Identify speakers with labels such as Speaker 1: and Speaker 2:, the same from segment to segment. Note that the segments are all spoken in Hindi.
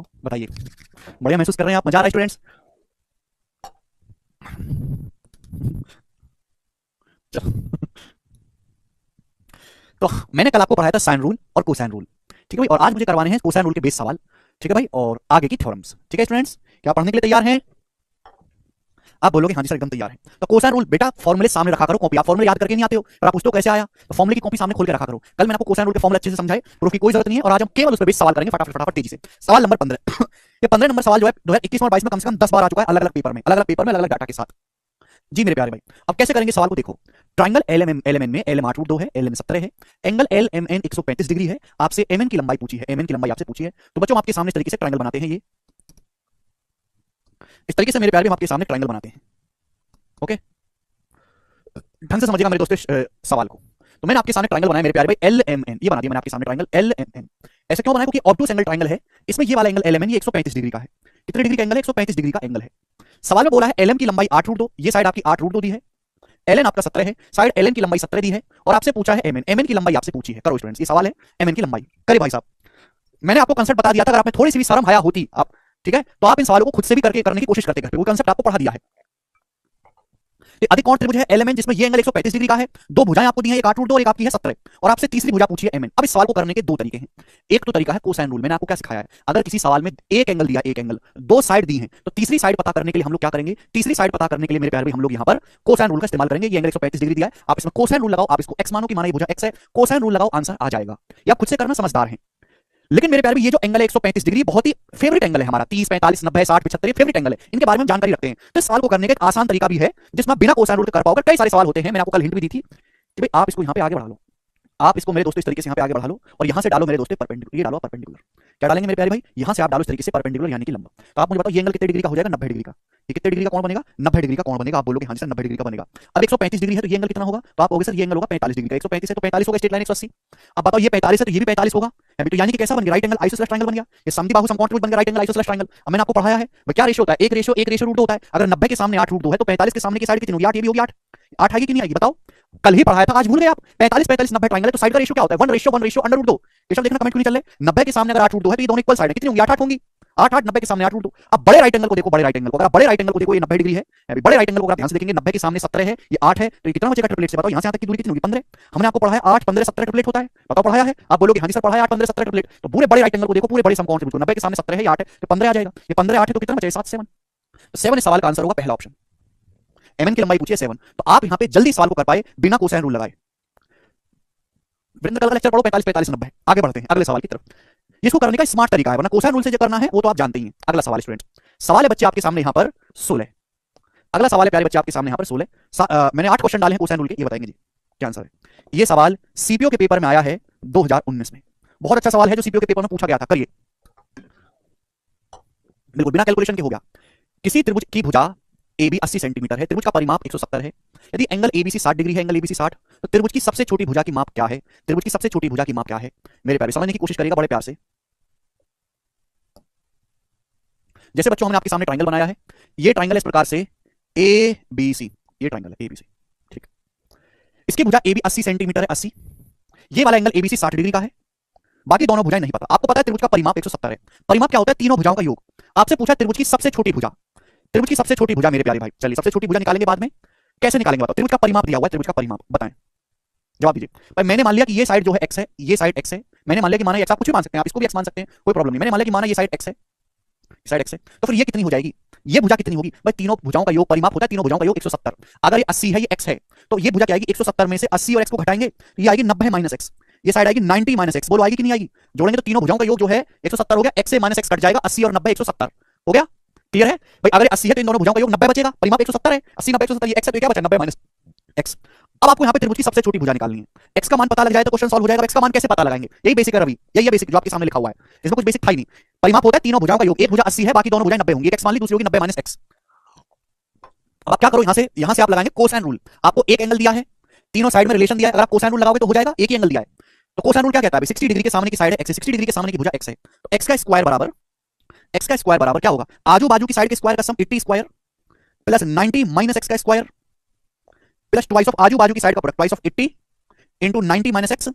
Speaker 1: आपको, बताइए बढ़िया महसूस कर रहे हैं आप? मजा आ रहा है स्टूडेंट्स? तो मैंने कल आपको पढ़ाया था साइन रूल और कोसाइन रूल, ठीक है भाई, और आज मुझे करवाने हैं कोसाइन रूल के बेस सवाल, ठीक है भाई, और आगे की थ्योरम्स। ठीक है स्टूडेंट्स, क्या पढ़ने के लिए तैयार हैं? आप बोलोगे हाँ जी सर एकदम तैयार है। तो कोसाइन रूल बेटा फॉर्मूले सामने रखा करो, कॉपी, आप फॉर्मूले याद करके नहीं आते हो और आप पूछते हो कैसे आया, तो फॉर्मूले की कॉपी सामने खोल के रखा करो। कल मैंने आपको कोसाइन रूल के फॉर्मूले अच्छे से समझाए, प्रूफ की कोई जरूरत नहीं है, और आज हम केवल उस पर बेस सवाल करेंगे फटाफट फटाफट तेजी से। सवाल नंबर 15 ये 15 नंबर सवाल जो है 2021 और 22 में कम से कम 10 बार आ चुका है, अलग अलग पेपर में, अलग अलग डाटा के साथ। जी मेरे प्यारे भाई, अब कैसे करेंगे सवाल को देखो। ट्राइंगल एल एम एन में एल एम 8 रूट 2 है, एल एम 17 है, angle L M N 135 degree है, आपसे एम एन की लंबाई पूछी है, एम एन की लंबाई आपसे पूछी है। तो बच्चों आपके सामने इस तरीके से ट्राइंगल बनाते हैं, ये इस तरीके से मेरे प्यारे हम आपके सामने ट्राइंगल बनाते हैं। ओके, ढंग से समझिएगा मेरे दोस्तों सवाल को। तो मैंने आपके सामने ट्राइंगल बनाया मेरे प्यारे भाई, एल एम एन, ये बना दिया मैंने आपके सामने ट्राइंगल एल एम एन। ऐसे क्यों बनाया? क्योंकि ऑब्टूस एंगल ट्राइंगल है, इसमें ये वाला एंगल एल एम एन ये 135 डिग्री का है। कितने डिग्री का एंगल है? 135 डिग्री का एंगल है। सवाल में बोला है एल एम की लंबाई 8 रूट 2, ये साइड आपकी 8 रूट 2 दी है, एल एन आपका 17 है, साइड एल एन की लंबाई 17 दी है, और आपसे पूछा है एम एन, एम एन की लंबाई आपसे पूछी है। करो स्टूडेंट्स, ये सवाल है एम एन की लंबाई, करिए भाई साहब। मैंने आपको कंसेप्ट बता दिया था, अगर आप में थोड़ी सी भी शर्म आया होती आप, ठीक है, तो आप इन सवालों को खुद से भी करके करने की कोशिश करते, वो कंसेप्ट आपको पढ़ा दिया है। अधिक कोण त्रिभुज है एल एम एन, जिसमें ये एंगल 135 डिग्री का है, दो भुजाएं आपको दी हैं, एक 8 रूट 2 और एक आपकी है 17, और आपसे तीसरी भुजा पूछी है एम एन। अब इस सवाल को करने के दो तरीके हैं। एक तो तरीका है कोसाइन रूल, मैंने आपको क्या सिखाया है, अगर किसी सवाल में एक एंगल दिया, एक एंगल, दो साइड दी हैं, तो तीसरी साइड पता करने के लिए हम लोग क्या करेंगे, तीसरी साइड पता करने के लिए मेरे प्यारे भाई हम लोग यहाँ पर कोसाइन रूल का इस्तेमाल करेंगे। ये एंगल 135 डिग्री दिया है, आप इसमें कोसाइन रूल लगाओ, आप इसको एक्स मानो कि माना ये भुजा एक्स है, कोसाइन रूल लगाओ, आंसर आ जाएगा। या खुद से करना समझदार है। लेकिन मेरे प्यारे भी ये जो एंगल है 135 डिग्री बहुत ही फेवरेट एंगल है हमारा, 30 45 90 60 75 फेवरेट एंगल है, इनके बारे में हम जानकारी रखते हैं। तो इस सवाल को करने का एक आसान तरीका भी है जिसमें बिना कोसाइन रूल के कर पाओगे। कई सारे सवाल होते हैं, मैंने आपको कल हिंट भी दी थी कि भाई आप इसको यहाँ पे आगे बढ़ा लो, आप इसको मेरे दोस्तों इस तरीके से यहाँ पे आगे बढ़ा लो, और यहाँ से डालो मेरे दोस्तों परपेंडिकुलर, ये डालो परपेंडिकुलर। क्या डालेंगे मेरे प्यारे भाई? यहाँ से आप डालो इस तरीके से परपेंडिकुलर यानी कि लंबा। तो आप मुझे बताओ ये एंगल कितने डिग्री का हो जाएगा? 90 डिग्री का। ये कितने डिग्री का कोण बनेगा? 90 डिग्री का कोण बनेगा। आप बोलोगे हाँ जी सर 90 डिग्री का बनेगा। अब 135 डिग्री है तो ये एंगल कितना होगा? तो आप कहोगे सर ये एंगल होगा 45 डिग्री का, 135 है तो 45 होगा, स्ट्रेट लाइन 180। अब बताओ ये 45 है तो ये भी 45 होगा, तो यानी कि कैसा बन गया? राइट एंगल आइसोसेलेस ट्रायंगल बन गया। ये समद्विबाहु समकोण त्रिभुज बन गया, राइट एंगल आइसोसेलेस ट्रायंगल। अब मैंने आपको पढ़ाया है भाई क्या रेशियो होता है, एक रेशियो रूट 2 होता है। अगर 90 के सामने 8 रूट 2 है तो 45 के सामने की साइड कितनी होगी? 8, ये भी होगी 8, 8 आएगी कि नहीं आएगी बताओ? कल ही पढ़ाया था, आज भूल गए आप? 45 45 90 ट्रायंगल है तो साइड का रेशियो क्या होता है? 1 रेशियो अंडर रूट 2। केशव देखना कमेंट क्यों नहीं चल रहे? 90 के सामने अगर 8 रूट 2 है तो ये दोनों इक्वल साइड है, कितनी होंगी? 8 8 होंगी, 8 8 90 के सामने 8 रूट 2। अब बड़े राइट एंगल को देखो, बड़े राइट एंगल को, अगर बड़े राइट एंगल को देखो, ये 90 डिग्री है, अभी बड़े राइट एंगल को अगर ध्यान से देखेंगे 90 के सामने 17 है, ये 8 है, तो ये कितना बचेगा ट्रिपलेट से? बताओ यहाँ से यहाँ तक की दूरी कितनी होगी? 15। हमने आपको पढ़ाया 8 15 17 ट्रिपलेट होता है, बताओ पढ़ाया है? आप बोलोगे हाँ जी सर पढ़ाया 8 15 17 ट्रिपलेट। तो पूरे बड़े राइट एंगल को देखो, पूरे बड़े समकोण त्रिभुज को 90 के सामने 17 है, ये 8 है, तो 15 आ जाएगा। ये 15 8 है तो कितना बचेगा? 7 7। तो 7 इस सवाल का आंसर होगा पहला ऑप्शन। एमएन की लंबाई पूछिए 7, तो आप यहाँ पे जल्दी सवाल को कर पाए बिना कोसाइन रूल लगाए। वृंद का लेक्चर पढ़ो 45 45 90। आगे बढ़ते हैं अगले सवाल की तरफ। इसको करने का स्मार्ट तरीका है, वरना कोसाइन रूल से जो करना है वो तो आप जानते ही हैं। अगला सवाल स्टूडेंट, सवाल है बच्चे आपके सामने यहाँ पर 16। अगला सवाल है प्यारे बच्चे आपके सामने यहाँ पर 16। मैंने 8 क्वेश्चन डाले हैं कोसाइन रूल के, ये बताएंगे जी क्या आंसर है। ये सवाल सीपीओ के पेपर में आया है 2019 में। बहुत अच्छा सवाल है जो सीपीओ के पेपर में पूछा गया था, करिए बिल्कुल बिना कैलकुलेशन के हो गया। किसी त्रिभुज की भुजा AB 80 सेंटीमीटर है, त्रिभुज का परिमाप 170 है, यदि एंगल ABC 60 डिग्री है, एंगल ABC 60, तो त्रिभुज की सबसे छोटी भुजा की माप क्या है? त्रिभुज की सबसे छोटी भुजा की माप क्या है? मेरे प्यारे समझने की कोशिश करिएगा बड़े प्यार से। जैसे बच्चों हमने आपके सामने ट्रायंगल बनाया है, ये ट्रायंगल इस प्रकार से ABC, ये ट्रायंगल है ABC, ठीक। इसकी भुजा AB 80 सेंटीमीटर है, 80। ये वाला एंगल ABC 60 डिग्री का है, बाकी दोनों भुजाएं नहीं पता। आपको पता है त्रिभुज का परिमाप 170 है। परिमाप क्या होता है? तीनों भुजाओं का योग। आपसे पूछा त्रिभुज की सबसे छोटी भुजा, त्रिभुज की सबसे छोटी भुजा मेरे प्यारे भाई, चलिए सबसे छोटी भुजा निकालेंगे बाद में। कैसे निकालेंगे बताओ? त्रिभुज का परिमाप दिया हुआ है, त्रिभुज का परिमाप बताएं, जवाब दीजिए भाई। मैंने मान लिया कि ये साइड जो है x है, ये साइड x है, मैंने मान लिया कि माना x, आप कुछ भी मान सकते हैं, आप इसको भी x मान सकते हैं, कोई प्रॉब्लम नहीं। मैंने मान लिया कि माना ये साइड x है, साइड x है, तो फिर ये कितनी हो जाएगी? ये भुजा कितनी होगी भाई? तीनों भुजाओं का योग, परिमाप होता है तीनों भुजाओं का योग 170। अगर ये 80 है, ये x है, तो ये भुजा क्या आएगी? 170 में से 80 और x को घटाएंगे तो ये आएगी 90 माइनस x। ये साइड आएगी 90 माइनस x। बोलो आएगी कि नहीं आएगी? जोड़ेंगे तो तीनों भुजाओं का योग जो है 170 हो गया, x से माइनस x कट जाएगा, 80 और 90 170 हो गया। क्लियर है भाई? अगर 80 है तो इन दोनों भुजाओं का योग 90 बचेगा, परिमाप 170 है, 80 90 170, ये x है तो क्या बचा? 90 माइनस x। अब आपको यहाँ पे त्रिभुज की सबसे छोटी भुजा निकालनी है। x का मान पता लग जाए तो क्वेश्चन सॉल्व हो जाएगा। x का मान कैसे पता लगाएंगे? यही बेसिक है रवि, यही है बेसिक जो आपके सामने लिखा हुआ है, इसमें कुछ बेसिक था ही नहीं। परिमाप होता है तीनों भुजाओं का योग, एक भुजा 80 है, बाकी दोनों भुजाएं 90 होंगी, x मान ली, दूसरी होगी 90 माइनस x। अब आप क्या करो, यहां से आप लगाएंगे कोसाइन रूल। आपको एक एंगल दिया है, तीनों साइड में रिलेशन दिया है, अगर आप कोसाइन रूल लगाओगे तो हो जाएगा, एक ही एंगल दिया है। तो कोसाइन रूल क्या कहता है? 60 डिग्री के सामने की साइड है x है, 60 डिग्री के सामने की भुजा x है, तो x का स्क्वायर बराबर क्या होगा? आजू बाजू की साइड के स्क्वायर का सम 80 स्क्वायर प्लस 90 माइनस x का स्क्वायर प्लस ट्वाइस ऑफ आजू बाजू की साइड का product, twice of 80 into 90 minus x,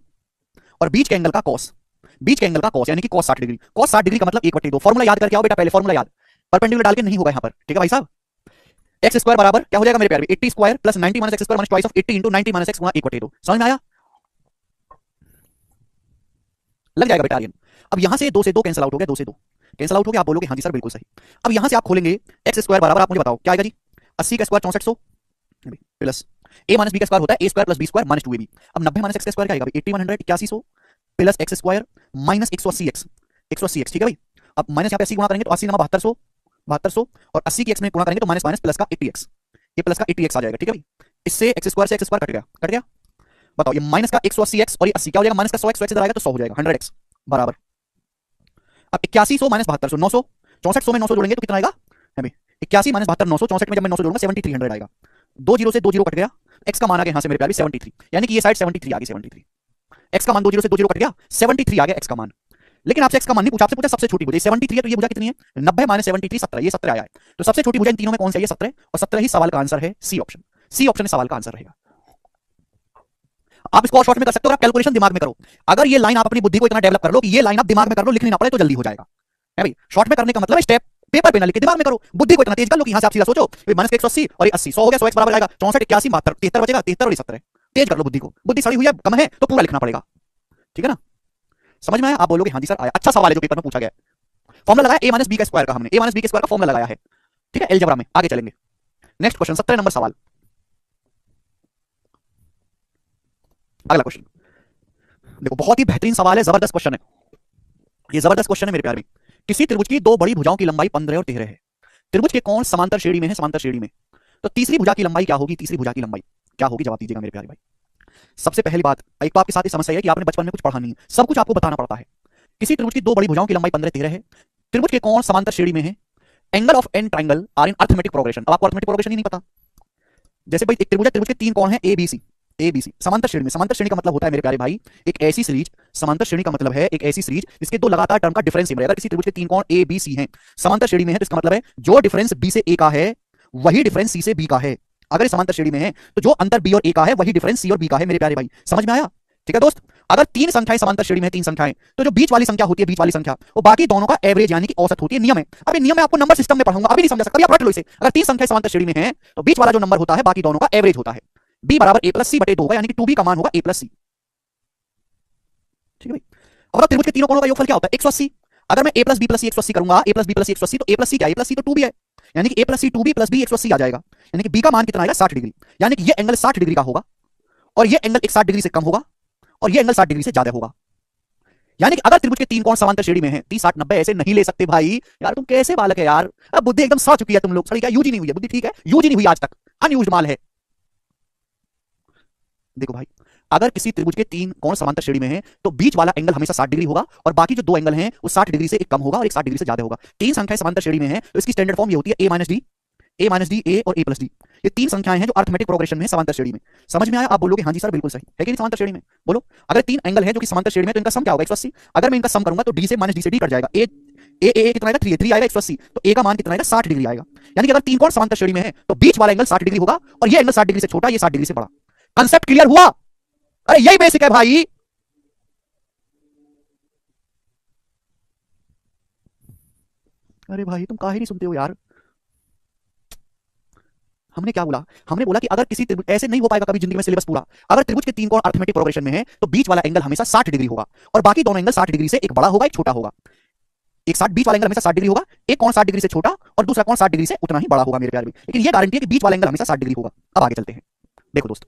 Speaker 1: और बीच के एंगल का कॉस। बीच के एंगल का कॉस यानी कि कॉस 60 डिग्री। कॉस 60 डिग्री का मतलब 1/2। फॉर्मूला याद करके आओ बेटा, पहले फॉर्मूला याद, परपेंडिकुलर डाल के नहीं होगा यहां पर, ठीक है भाई साहब। एक्स स्क्वायर बराबर क्या हो जाएगा मेरे प्यारे में, 80 square plus 90 minus x square minus twice of 80 into 90 minus x गुणा 1/2। समझ में आया? लग जाएगा बेटा आर्यन। अब यहां से 2 से 2 कैंसिल आउट हो गया, 2 से 2 कैंसिल आउट हो गया। आप बोलोगे हाँ जी सर बिल्कुल सही। अब यहां से आप खोलेंगे एक्स स्क्वायर बराबर, आप मुझे बताओ क्या आएगा जी, 80 का square 6400 plus a minus b का स्क्वायर होता है a square plus B square minus 2ab। अब 90 माइनस एक्स का स्क्वायर क्या आएगा, 8100 8100 plus x square minus 180 x 180 x, ठीक है भाई। अब माइनस यहाँ पे 80 गुणा करेंगे तो 80 नमा 7200 7200 और 80 की एक्स में गुणा करेंगे तो माइनस माइनस प्लस का 80 एक्स, ये प्लस का 80 एक्स आ जाएगा, ठीक है भाई। इससे एक्स स्क्वायर से एक्स स्क्वायर कट गया, कट गया। बताओ ये माइनस का 180 एक्स और ये 80 क्या हो जाएगा, माइनस का 100 एक्स इधर आएगा तो 100 हो जाएगा, 100 एक्स बराबर। अब 8100 माइनस 7200 900, 6400 में 900 जोड़ेंगे तो कितना आएगा, 81 माइनस 72 900, 64 में जब मैं 900 जोड़ूंगा 7300 आएगा। 2 जीरो से 2 जीरो कट गया, एक्स का मान आ गया यहां से मेरे प्यारे 73, यानी कि ये साइड 73 आ गई, 73 एक्स का मान 2 जीरो से 2 जीरो कट गया, 73 आ गया एक्स का मान। लेकिन आपसे एक्स का मान नहीं पूछा, आपसे पूछा सबसे छोटी भुजा 73 है, तो ये भुजा कितनी है 90 माइनस 73 17, ये 17 आया है। तो सबसे छोटी भुजा इन तीनों में कौन सी है, ये 17, और 17 ही सवाल का आंसर है, सी ऑप्शन। सी ऑप्शन सवाल का आंसर रहेगा। आप इसको और शॉर्ट में कर सकते हो, आप कैलकुलेशन दिमाग में करो। अगर ये लाइन आप अपनी बुद्धि को इतना डेवलप कर लो कि ये लाइन आप दिमाग में कर लो, लिखनी ना पड़े तो जल्दी हो जाएगा, है भाई। शॉर्ट में करने का मतलब है स्टेप पेपर पे ना लिख के दिमाग में करो, बुद्धि को इतना तेज कर लो कि यहां से आप सीधा सोचो माइनस 180 और 80 100 हो गया, 100 एक्स बराबर आएगा 64 81 72 73 बचेगा, 73 और 17। तेज कर लो बुद्धि को, बुद्धि सड़ी हुई है कम है तो पूरा लिखना पड़ेगा, ठीक है ना। समझ में आया? आप बोलोगे हाँ जी सर आया, अच्छा सवाल है जो पेपर में पूछा गया। फॉर्मूला लगाया ए माइनस बी का स्क्वायर का, हमने ए माइनस बी के स्क्वायर का फॉर्मूला लगाया है, ठीक है, अलजेब्रा में। आगे चलेंगे, नेक्स्ट क्वेश्चन 17 नंबर सवाल। अगला क्वेश्चन देखो, बहुत ही बेहतरीन सवाल है, जबरदस्त क्वेश्चन है, ये जबरदस्त क्वेश्चन है मेरे प्यारे में। किसी त्रिभुज की दो बड़ी भुजाओं की लंबाई 15 और 13 है। त्रिभुज के कोण समांतर श्रेणी में है, समांतर श्रेणी में। तो तीसरी भुजा की लंबाई क्या होगी, तीसरी भुजा की लंबाई क्या होगी, जवाब दीजिएगा मेरे प्यारे भाई। सबसे पहली बात, एक तो आपके साथ ये समस्या है कि आपने बचपन में कुछ पढ़ा नहीं है, सब कुछ आपको बताना पड़ता है। किसी त्रिभुज की दो बड़ी भुजाओं की लंबाई 15 13 है, त्रिभुज के कोण समांतर श्रेणी में है, angle of an triangle are in arithmetic progression. अब आपको अर्थमेटिक प्रोग्रेशन ही नहीं पता। जैसे भाई एक त्रिभुज है, त्रिभुज के तीन कोण हैं A B C, A B C समांतर श्रेणी में। समांतर श्रेणी का मतलब होता है मेरे प्यारे भाई एक ऐसी सीरीज, समांतर श्रेणी का मतलब है एक ऐसी सीरीज जिसके दो लगातार टर्म का डिफरेंस सेम है। अगर किसी त्रिभुज के तीन कोण ए बी सी हैं, समांतर श्रेणी में है, तो इसका मतलब है जो डिफरेंस बी से ए का है वही डिफरेंस सी से बी का है। अगर ये समांतर श्रेणी में है तो जो अंतर बी और ए का है वही डिफरेंस सी और बी का है मेरे प्यारे भाई। समझ में आया? ठीक है दोस्त। अगर तीन संख्याएं समांतर श्रेणी में, तीन संख्याएं, तो जो बीच वाली संख्या होती है, बीच वाली संख्या वो बाकी दोनों का एवरेज यानी कि औसत होती है। नियम है, अभी नियम है आपको नंबर सिस्टम में पढ़ाऊंगा, अभी नहीं समझा सकता, आप रट लो इसे। अगर तीन संख्याएं समांतर श्रेणी में हैं तो बीच वाला जो नंबर होता है बाकी दोनों का एवरेज होता है। b बराबर a प्लस सी बटे 2 होगा, यानी कि 2b का मान होगा a प्लस सी। ठीक है भाई। अब त्रिभुज के तीनों कोणों का योगफल क्या होता है 180। अगर मैं a प्लस बी प्लस सी 180 करूंगा, a प्लस बी प्लस सी 180, तो a प्लस सी क्या है, a प्लस सी तो 2b है, यानी कि a plus C 2b plus b 180 आ जाएगा, यानी कि b का मान कितना आएगा 60 डिग्री। यानी कि ये एंगल 60 डिग्री का होगा और ये एंगल 60 डिग्री से कम होगा और ये एंगल 60 डिग्री से ज्यादा होगा। यानी कि अगर त्रिभुज के तीन कोण समांतर श्रेणी में हैं, 30 60 90 ऐसे नहीं ले सकते भाई। यार तुम कैसे बालक है यार, अब बुद्धि एकदम सड़ चुकी है तुम लोग। सड़ी क्या, यूज ही नहीं हुई है बुद्धि, ठीक है, यूज ही नहीं हुई आज तक, अनयूज्ड माल है। देखो भाई, अगर किसी त्रिभुज के तीन कोण समांतर श्रेणी में हैं तो बीच वाला एंगल हमेशा 60 डिग्री होगा और बाकी जो दो एंगल हैं वो 60 डिग्री से एक कम होगा और एक 60 डिग्री से ज्यादा होगा। तीन संख्याएं समांतर श्रेणी में हैं तो इसकी स्टैंडर्ड फॉर्म ये होती है a minus D, a minus D, a और a प्लस डी। ये तीन संख्याएं हैं जो अर्थमेटिक प्रोग्रेशन में है समांतर श्रेणी में। समझ में आया? आप बोलोगे हाँ जी सर बिल्कुल सही है कि नहीं समांतर श्रेणी में? बोलो। अगर तीन एंगल हैं जो कि समांतर श्रेणी में तो इनका सम क्या होगा 180। अगर मैं इनका सम करूंगा तो डी से माइनस डी से डी कट जाएगा, ए कितना आएगा 3 आएगा 180, तो ए का मान कितना आएगा 60 डिग्री आएगा। यानी कि अगर तीन कोण समांतर श्रेणी में है तो बीच वाला एंगल 60 डिग्री होगा और ये एंगल 60 डिग्री से छोटा, ये 60 डिग्री से बड़ा। कांसेप्ट क्लियर हुआ? अरे यही बेसिक है भाई। अरे भाई तुम काहे नहीं सुनते हो यार। हमने क्या बोला? हमने बोला कि अगर किसी त्रिभुज, ऐसे नहीं हो पाएगा कभी जिंदगी में सिलेबस पूरा। अगर त्रिभुज के तीन कोण अर्थमेटिक प्रोग्रेशन में है तो बीच वाला एंगल हमेशा 60 डिग्री होगा और बाकी दोनों एंगल 60 डिग्री से एक बड़ा होगा एक छोटा होगा। एक 60 बीच वाला एंगल हमेशा 60 डिग्री होगा, एक कोण 60 डिग्री से छोटा और दूसरा कोण 60 डिग्री से उतना ही बड़ा होगा मेरे प्यारे। लेकिन ये गारंटी है कि बीच वाला एंगल हमेशा 60 डिग्री होगा। अब आगे चलते हैं। देखो दोस्त,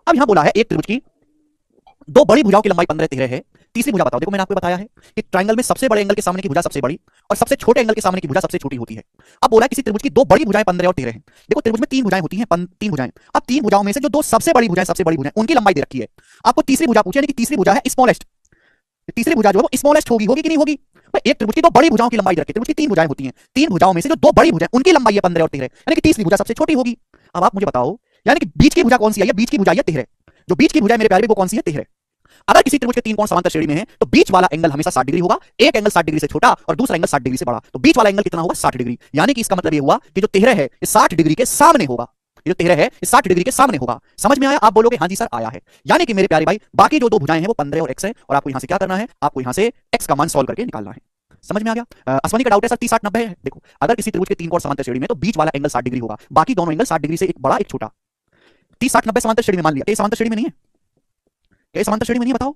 Speaker 1: अब यहां बोला है एक त्रिभुज की दो बड़ी भुजाओं की लंबाई 15 13 है। तीसरी भुजा बताओ। देखो मैंने आपको बताया है कि ट्रायंगल में सबसे बड़े एंगल के सामने की भुजा सबसे बड़ी और सबसे छोटे एंगल के सामने की भुजा सबसे छोटी होती है। अब बोला है किसी त्रिभुज की दो बड़ी भुजाएं 15 और 13 हैं। देखो त्रिभुज में तीन भुजाएं होती हैं, तीन भुजाएं। अब तीन भुजाओं में से जो दो सबसे बड़ी भुजाएं उनकी लंबाई दे रखी है। आपको तीसरी भुजा पूछी, यानी कि तीसरी भुजा है स्मॉलेस्ट। तीसरी भुजा जो है वो स्मॉलेस्ट होगी कि नहीं होगी? एक त्रिभुज की दो बड़ी भुजाओं की लंबाई दे रखी है। त्रिभुज की तीन भुजाएं होती हैं, तीन भुजाओं में से जो दो बड़ी भुजाएं उनकी लंबाई है 15 और 13, यानी कि तीसरी भुजा सबसे छोटी होगी। अब आप मुझे बताओ, यानी कि बीच की भुजा कौन सी है? बीच की भुजा है 13। जो बीच की भुजा मेरे प्यारे वो कौन सी है? 13। अगर किसी त्रिभुज के तीन कोण समांतर श्रेणी में है तो बीच वाला एंगल हमेशा 60 डिग्री होगा, एक एंगल 60 डिग्री से छोटा और दूसरा एंगल 60 डिग्री से बड़ा। तो बीच वाला एंगल कितना होगा? 60 डिग्री। यानी कि इसका मतलब ये हुआ कि जो 13 है ये 60 डिग्री के सामने होगा। ये जो 13 है ये 60 डिग्री के सामने होगा। समझ में आया? आप बोलोगे हाँ जी सर आया है। यानी कि मेरे प्यारे भाई बाकी जो दो भुजाएं हैं वो 15 और x है, और आपको यहां से क्या करना है, आपको यहां से x का मान सॉल्व करके निकालना है। समझ में आ गया? अश्वनी का डाउट है सर 30 60 90 है। देखो अगर किसी त्रिभुज के तीन कोण समांतर श्रेणी में तो बीच वाला एंगल 60 डिग्री होगा, बाकी दोनों एंगल 60 डिग्री से एक बड़ा एक छोटा। 30 60 90 समांतर श्रेणी में मान लिया, ये समांतर श्रेणी में नहीं है, ये समांतर श्रेणी में नहीं है, बताओ।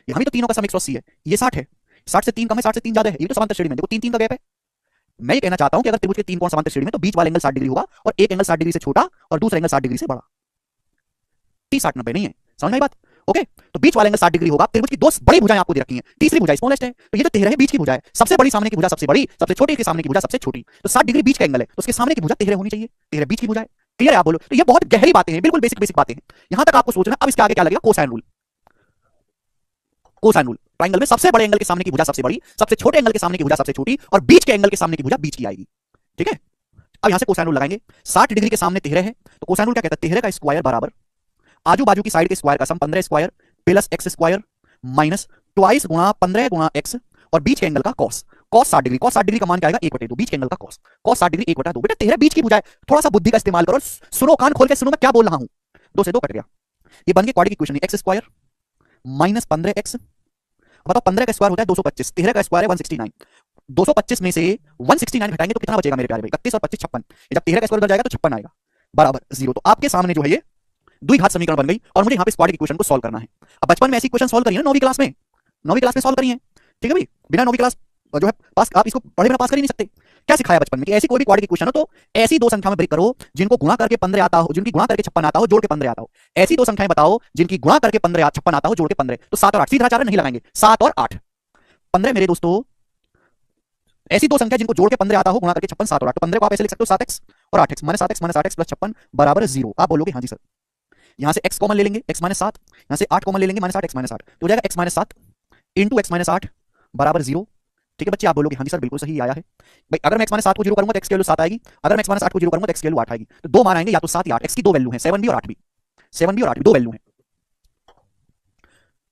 Speaker 1: यहां भी तो तीनों का सम 180 है, ये 60 है, 60 से 3 कम है, 60 से 3 ज्यादा है, ये तो समांतर श्रेणी में देखो 3 3 का गैप है। मैं ये कहना चाहता हूं कि अगर त्रिभुज के तीन कोण समांतर श्रेणी में तो बीच वाला एंगल 60 डिग्री होगा और एक एंगल 60 डिग्री से छोटा और दूसरा एंगल 60 डिग्री से बड़ा। 30 60 90 नहीं है, समझ में आई बात? ओके, तो बीच वाला एंगल 60 डिग्री होगा। त्रिभुज की दो बड़ी भुजाएं आपको दे रखी हैं, तीसरी भुजा स्मॉलेस्ट है, तो ये जो 13 है बीच की भुजा है, सबसे बड़ी सामने की भुजा सबसे बड़ी, सबसे छोटी के सामने की भुजा सबसे छोटी, तो 60 डिग्री बीच का एंगल है, तो उसके सामने की भुजा 13 होनी चाहिए, 13 बीच की भुजा है। क्लियर है? आप बोलो। तो ये बहुत गहरी बातें हैं, बिल्कुल बेसिक बेसिक बातें हैं, यहां तक आपको सोचना। अब इसके आगे क्या लगेगा? Cosine rule. Cosine rule, triangle में सबसे बड़े एंगल के सामने की भुजा सबसे बड़ी, सबसे छोटे एंगल के सामने की भुजा सबसे छोटी, और बीच के एंगल के सामने की भुजा बीच की आएगी। ठीक है, अब यहां से कोसाइन रूल लगाएंगे। 60 डिग्री के सामने 13 है, तो कोसाइन रूल क्या कहता है? 13 का स्क्वायर बराबर आजू बाजू की साइड के स्क्वायर का सम 15 square plus x square minus twice गुणा 15 गुणा एक्स, और बीच के एंगल का cos. Cos 60 degree, cos 60 degree का मान क्या आएगा? 1/2, बीच के एंगल का कॉस। Cos 60 degree 1/2। बेटा 13 बीच की भुजा है, थोड़ा सा बुद्धि का इस्तेमाल करो, सुनो, कान खोल के सुनो मैं क्या बोल रहा हूं। 2 से 2 कट गया, ये बन गई quadratic equation, x square minus 15x। बताओ 15 का स्क्वायर होता है 225, 13 का स्क्वायर है 169। 225 में से 169 घटाएंगे तो कितना बचेगा मेरे प्यारे भाई? 31 और 25 56। जब 13 का स्क्वायर उधर जाएगा तो 56 आएगा, बराबर 0। तो आपके सामने जो है ये द्विघात समीकरण बन गई, और मुझे यहाँ पे क्वाड्रेटिक इक्वेशन को सॉल्व करना है। अब बचपन में ऐसी इक्वेशन सॉल्व करी है ना, 9वीं क्लास में, 9वीं क्लास में सॉल्व करी है। ठीक है भाई, बिना 9वीं क्लास जो है पास, आप इसको पढ़े बिना पास कर ही नहीं सकते। क्या सिखाया बचपन में कि ऐसी कोई भी क्वाड्रेटिक इक्वेशन हो तो ऐसी दो संख्या में ब्रेक करो जिनको गुणा करके 15 आता हो, जिनकी गुणा करके 56 आता हो, जोड़ के 15 आता हो। ऐसी दो संख्याएं बताओ जिनकी गुणा करके 15 56 आता हो, जोड़ के 15। तो 7 और 8 सीधा आचार्य नहीं लगाएंगे, 7 और 8 15 मेरे दोस्तों। ऐसी दो संख्या जिनको जोड़ के 15 आता हो, गुणा करके 56, 7 और 8। तो 15 को आप ऐसे लिख सकते हो 7x और 8x, minus 7x minus 8x plus 56 बराबर 0। आप बोलोगे हाँ जी सर। यहां से x कॉमन ले लेंगे, x माइनस 7, यहां से 8 कॉमन ले लेंगे, माइनस 8 x माइनस 8, तो हो जाएगा x minus 7 into x minus 8 बराबर 0। ठीक है बच्चे, आप बोलोगे हाँ जी सर बिल्कुल सही आया है। भाई अगर मैं x माइनस 7 को 0 करूंगा तो x की वैल्यू 7 आएगी, अगर मैं x माइनस 8 को 0 करूंगा तो x की वैल्यू 8 आएगी। तो दो मान आएंगे, या तो 7 या 8। x की दो वैल्यू है, 7 भी और 8 भी, 7 भी और 8 भी दो वैल्यू है।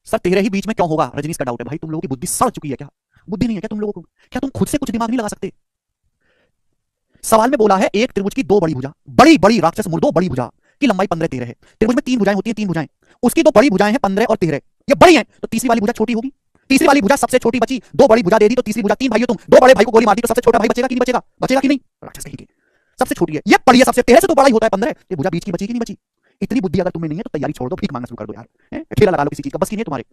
Speaker 1: सर 13 ही बीच में क्यों होगा? रजनीश का डाउट है। भाई तुम लोगों की बुद्धि सड़ चुकी है क्या? बुद्धि नहीं है क्या तुम लोगों को? क्या तुम खुद से कुछ दिमाग नहीं लगा सकते? सवाल में बोला है एक त्रिभुज की दो बड़ी भुजा, बड़ी बड़ी राक्षस मुर्दो बड़ी भुजा की लंबाई 15 13 है। त्रिभुज में तीन भुजाएं होती हैं, तीन भुजाएं, उसकी दो बड़ी भुजाएं हैं 15 और 13, ये बड़ी हैं, तो तीसरी वाली भुजा छोटी होगी। तीसरी वाली भुजा सबसे छोटी बची, दो बड़ी भुजा दे दी तो तीसरी भुजा, तीन भाई हो तुम, दो बड़े भाई को गोली मार दी तो सबसे छोटा भाई बचेगा कि नहीं बचेगा? बचेगा कि नहीं? राक्षस कहीं के, सबसे छोटी है, ये बड़ी है सबसे, 13 से तो बड़ा ही होता है 15, ये भुजा बीच की बची कि नहीं बची? इतनी बुद्धि अगर तुम्हें नहीं है तो तैयारी छोड़ दो, भीख मांगना शुरू कर दो यार, ठेला लगा लो किसी चीज का, बस की नहीं है तुम्हारे।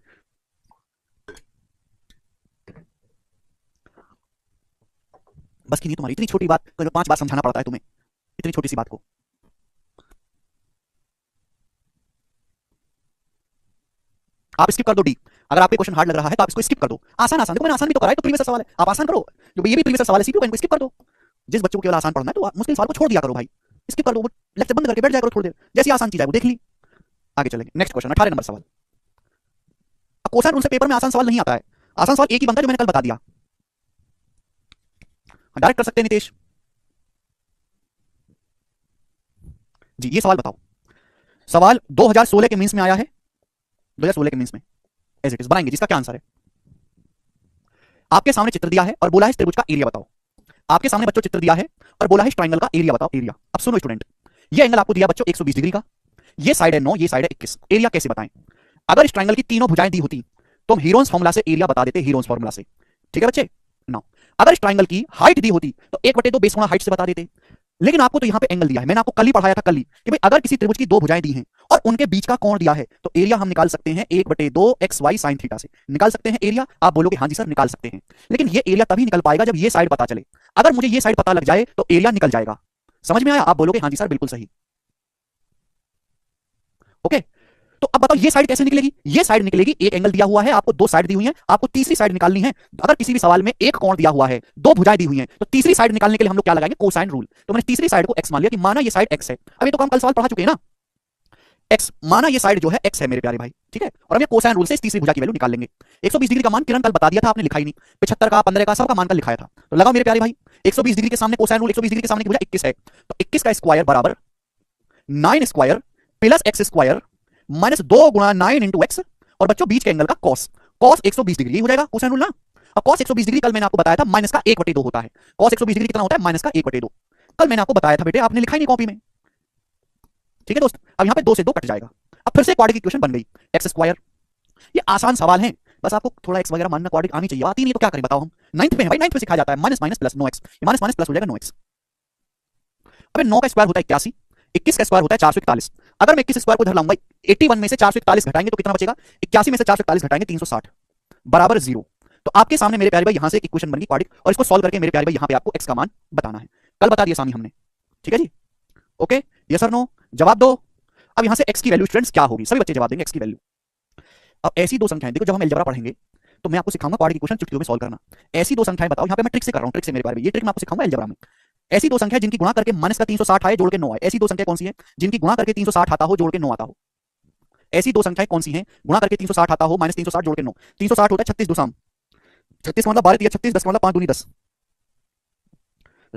Speaker 1: बस की नहीं तुम्हारी, इतनी छोटी बात 5 बार समझाना पड़ता है तुम्हें, इतनी छोटी सी बात को। आप स्किप कर दो डी, अगर आपको क्वेश्चन हार्ड लग रहा है तो आप इसको स्किप कर दो। आसान आसान, देखो मैंने आसान भी तो कराया, तो प्रीवियस सवाल है, आप आसान करो। जो ये भी प्रीवियस सवाल है सीपीयू का, इनको स्किप कर दो। जिस बच्चों को केवल आसान पढ़ना है तो मुश्किल सवाल को छोड़ दिया करो भाई, स्किप कर दो, लेक्चर बंद करके बैठ जाया करो थोड़ी देर, जैसी आसान चीज है वो देख ली। आगे चलेंगे, नेक्स्ट क्वेश्चन 18 नंबर सवाल। अब कोसाइन रूल से पेपर में आसान सवाल नहीं आता है, आसान सवाल एक ही बनता है जो मैंने कल बता दिया। डायरेक्ट कर सकते हैं नितेश जी। ये सवाल बताओ, सवाल 2016 के मीन्स में आया है, 2016 के मीन्स में एज इट इज बनाएंगे, जिसका क्या आंसर है। आपके सामने चित्र दिया है और बोला है त्रिभुज का एरिया बताओ। आपके सामने बच्चों चित्र दिया है और बोला है ट्रायंगल का एरिया बताओ, एरिया। अब सुनो स्टूडेंट, ये एंगल आपको दिया बच्चों 120 डिग्री का, ये साइड है 9, ये साइड है 21, एरिया कैसे बताएं? अगर इस ट्रायंगल की तीनों भुजाएं दी होती तो हम हीरोन्स फॉर्मूला से एरिया बता देते, हीरोन्स फॉर्मूला से। ठीक है बच्चे, नाउ अगर इस ट्रायंगल की हाइट दी होती तो 1/2 बेस गुणा हाइट से बता देते। लेकिन आपको तो यहां पे एंगल दिया है, मैंने आपको कल ही पढ़ाया था कल ही कि भाई अगर किसी त्रिभुज की दो भुजाएं दी हैं और उनके बीच का कोण दिया है तो एरिया हम निकाल सकते हैं 1/2 xy sin थीटा से निकाल सकते हैं एरिया। आप बोलोगे हाँ जी सर निकाल सकते हैं, लेकिन ये एरिया तभी निकल पाएगा जब ये साइड पता चले। अगर मुझे ये साइड पता लग जाए तो एरिया निकल जाएगा। समझ में आया? आप बोलोगे हाँ जी सर बिल्कुल सही। ओके, तो अब बताओ ये साइड कैसे निकलेगी? ये साइड निकलेगी, एक एंगल दिया हुआ है आपको, दो साइड दी हुई हैं, आपको तीसरी साइड निकालनी है। अगर किसी भी सवाल में एक कोण दिया हुआ है, दो भुजाएं दी हुई हैं, तो तीसरी साइड निकालने के लिए हम लोग क्या लगाएंगे? Cosine rule. तो मैंने तीसरी साइड को x मान लिया कि माना ये साइड x है। अब ये तो हम कल सवाल पढ़ा चुके हैं ना, x माना ये साइड जो है x है मेरे प्यारे भाई, ठीक है। और हम ये कोसाइन रूल से इस तीसरी भुजा की वैल्यू निकाल लेंगे। 120 डिग्री का मान किरण कल बता दिया था, आपने लिखा ही नहीं। 75 का 15 का सबका मान कल लिखाया था, तो लगाओ मेरे प्यारे भाई 120 डिग्री के सामने कोसाइन रूल, 120 डिग्री के सामने की भुजा 21 है, तो 21 का स्क्वायर बराबर 9 square plus x square minus 2 गुणा 9 इंटू एक्स, और बच्चों बीच के एंगल का कॉस, कॉस 120 डिग्री हो जाएगा कोसाइन रूल ना। अब कॉस 120 डिग्री कल मैंने आपको बताया था माइनस का 1/2 होता है। कॉस 120 डिग्री कितना होता है? माइनस का 1/2। कल मैंने आपको बताया था बेटे, आपने लिखा ही नहीं कॉपी में। ठीक है दोस्त, अब यहां पे 2 से 2 कट जाएगा। अब फिर से क्वाड्रेटिक इक्वेशन बन गई एक्स स्क्वायर। ये आसान सवाल है, बस आपको थोड़ा एक्स वगैरह मानना क्वाड्रेटिक आनी चाहिए, आती नहीं तो क्या करें बताओ हम। 9th में है भाई, 9th में सिखाया जाता है माइनस माइनस प्लस 9x, ये माइनस माइनस प्लस हो जाएगा 9x। अबे 9 का स्क्वायर होता है 81, 21 का स्क्वायर होता है 441। अगर मैं 21 स्क्वायर को इधर लाऊंगा, 81 में से 441 घटाएंगे तो कितना बचेगा, 81 में से 441 घटाएंगे 360 बराबर 0। तो आपके सामने मेरे प्यारे भाई यहां से एक इक्वेशन बन गई क्वाड्रेटिक, और इसको सॉल्व करके मेरे प्यारे भाई यहां पे आपको x का मान बताना है। कल बता दिया सामी हमने, ठीक है जी, ओके, यस और नो, जवाब दो। अब यहां से x की वैल्यू स्टूडेंट्स क्या होगी, सभी बच्चे जवाब देंगे x की वैल्यू। अब ऐसी दो संख्याएं, देखो जब हम अलजेब्रा पढ़ेंगे तो मैं आपको सिखाऊंगा क्वाड्रेटिक इक्वेशन चुटकियों में सॉल्व करना। ऐसी दो संख्याएं बताओ, यहां पे मैं ट्रिक से कर रहा हूं, ट्रिक से मेरे प्यारे भाई, ये ट्रिक मैं आपको सिखाऊंगा अलजेब्रा में। ऐसी दो संख्या जिनकी गुणा करके माइनस का 360 आए जोड़ के 9 आए, ऐसी दो संख्या कौन सी है जिनकी गुणा करके 360 आता हो जोड़ के 9 आता हो। ऐसी दो संख्याएं कौन सी हैं गुणा करके 360 आता हो माइनस 360 जोड़ के 9। 360 होता है 36 2 शाम, 36 मतलब 12 36, 10 मतलब 5 दूनी 10,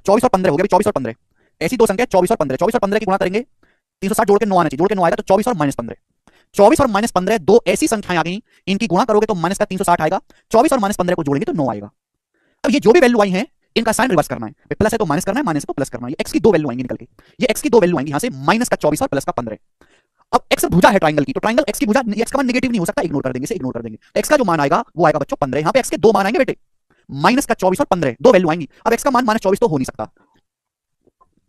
Speaker 1: 24 और 15 हो गया, 24 और 15। ऐसी दो संख्या 24 और 15, 24 और 15 की गुणा करेंगे 360 जोड़ के 9 आना चाहिए, जोड़ के 9 आएगा तो 24 और माइनस 15। 24 और माइनस 15 दो ऐसी संख्याएं आ गई, इनकी गुणा करोगे तो माइनस का 360 आएगा, 24 और माइनस 15 को जोड़ेंगे तो 9 आएगा। अब ये जो भी वैल्यू आई है इनका साइन रिवर्स करना है, प्लस है तो माइनस करना है, माइनस है तो प्लस करना है। ये x की दो वैल्यू आएंगी निकल के, ये x की दो वैल्यू आएंगी यहां से, माइनस का 24 और प्लस का 15। अब x भुजा है ट्राइंगल की, तो ट्राइंगल x की भुजा, x का मान नेगेटिव नहीं हो सकता, इग्नोर कर देंगे, इसे इग्नोर कर देंगे। x का जो मान आएगा वो आएगा बच्चों 15, यहां पे x के दो मान आएंगे बेटे, माइनस का 24 और 15 दो वैल्यू आएंगी। अब x का मान माइनस 24 तो हो नहीं सकता,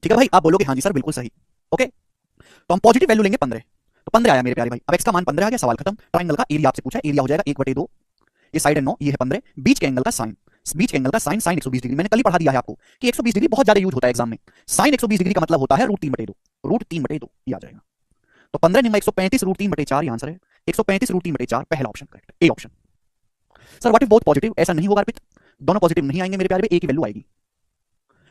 Speaker 1: ठीक है भाई, आप बोलोगे हाँ जी सर बिल्कुल सही, ओके। तो हम पॉजिटिव वैल्यू लेंगे 15, तो 15 आया मेरे प्यारे भाई। अब x का मान 15 आ गया, सवाल खत्म। ट्राइंगल का एरिया आपसे पूछा है, एरिया हो जाएगा 1/2, ये साइड है 9, ये है 15, बीच के एंगल का साइन, बीच के एंगल का साइन, साइन 120 डिग्री। मैंने कल ही पढ़ा दिया है आपको कि 120 डिग्री बहुत ज्यादा यूज होता है एग्जाम में। साइन 120 डिग्री का मतलब होता है √3/2, √3/2 ये आ जाएगा। तो 15 निम्न 135 √3/4 ये आंसर है, 135 √3/4 पहला option correct, A option. Sir what if both positive, ऐसा नहीं होगा अर्पित, दोनों पॉजिटिव नहीं आएंगे मेरे प्यारे, एक ही वैल्यू आएगी।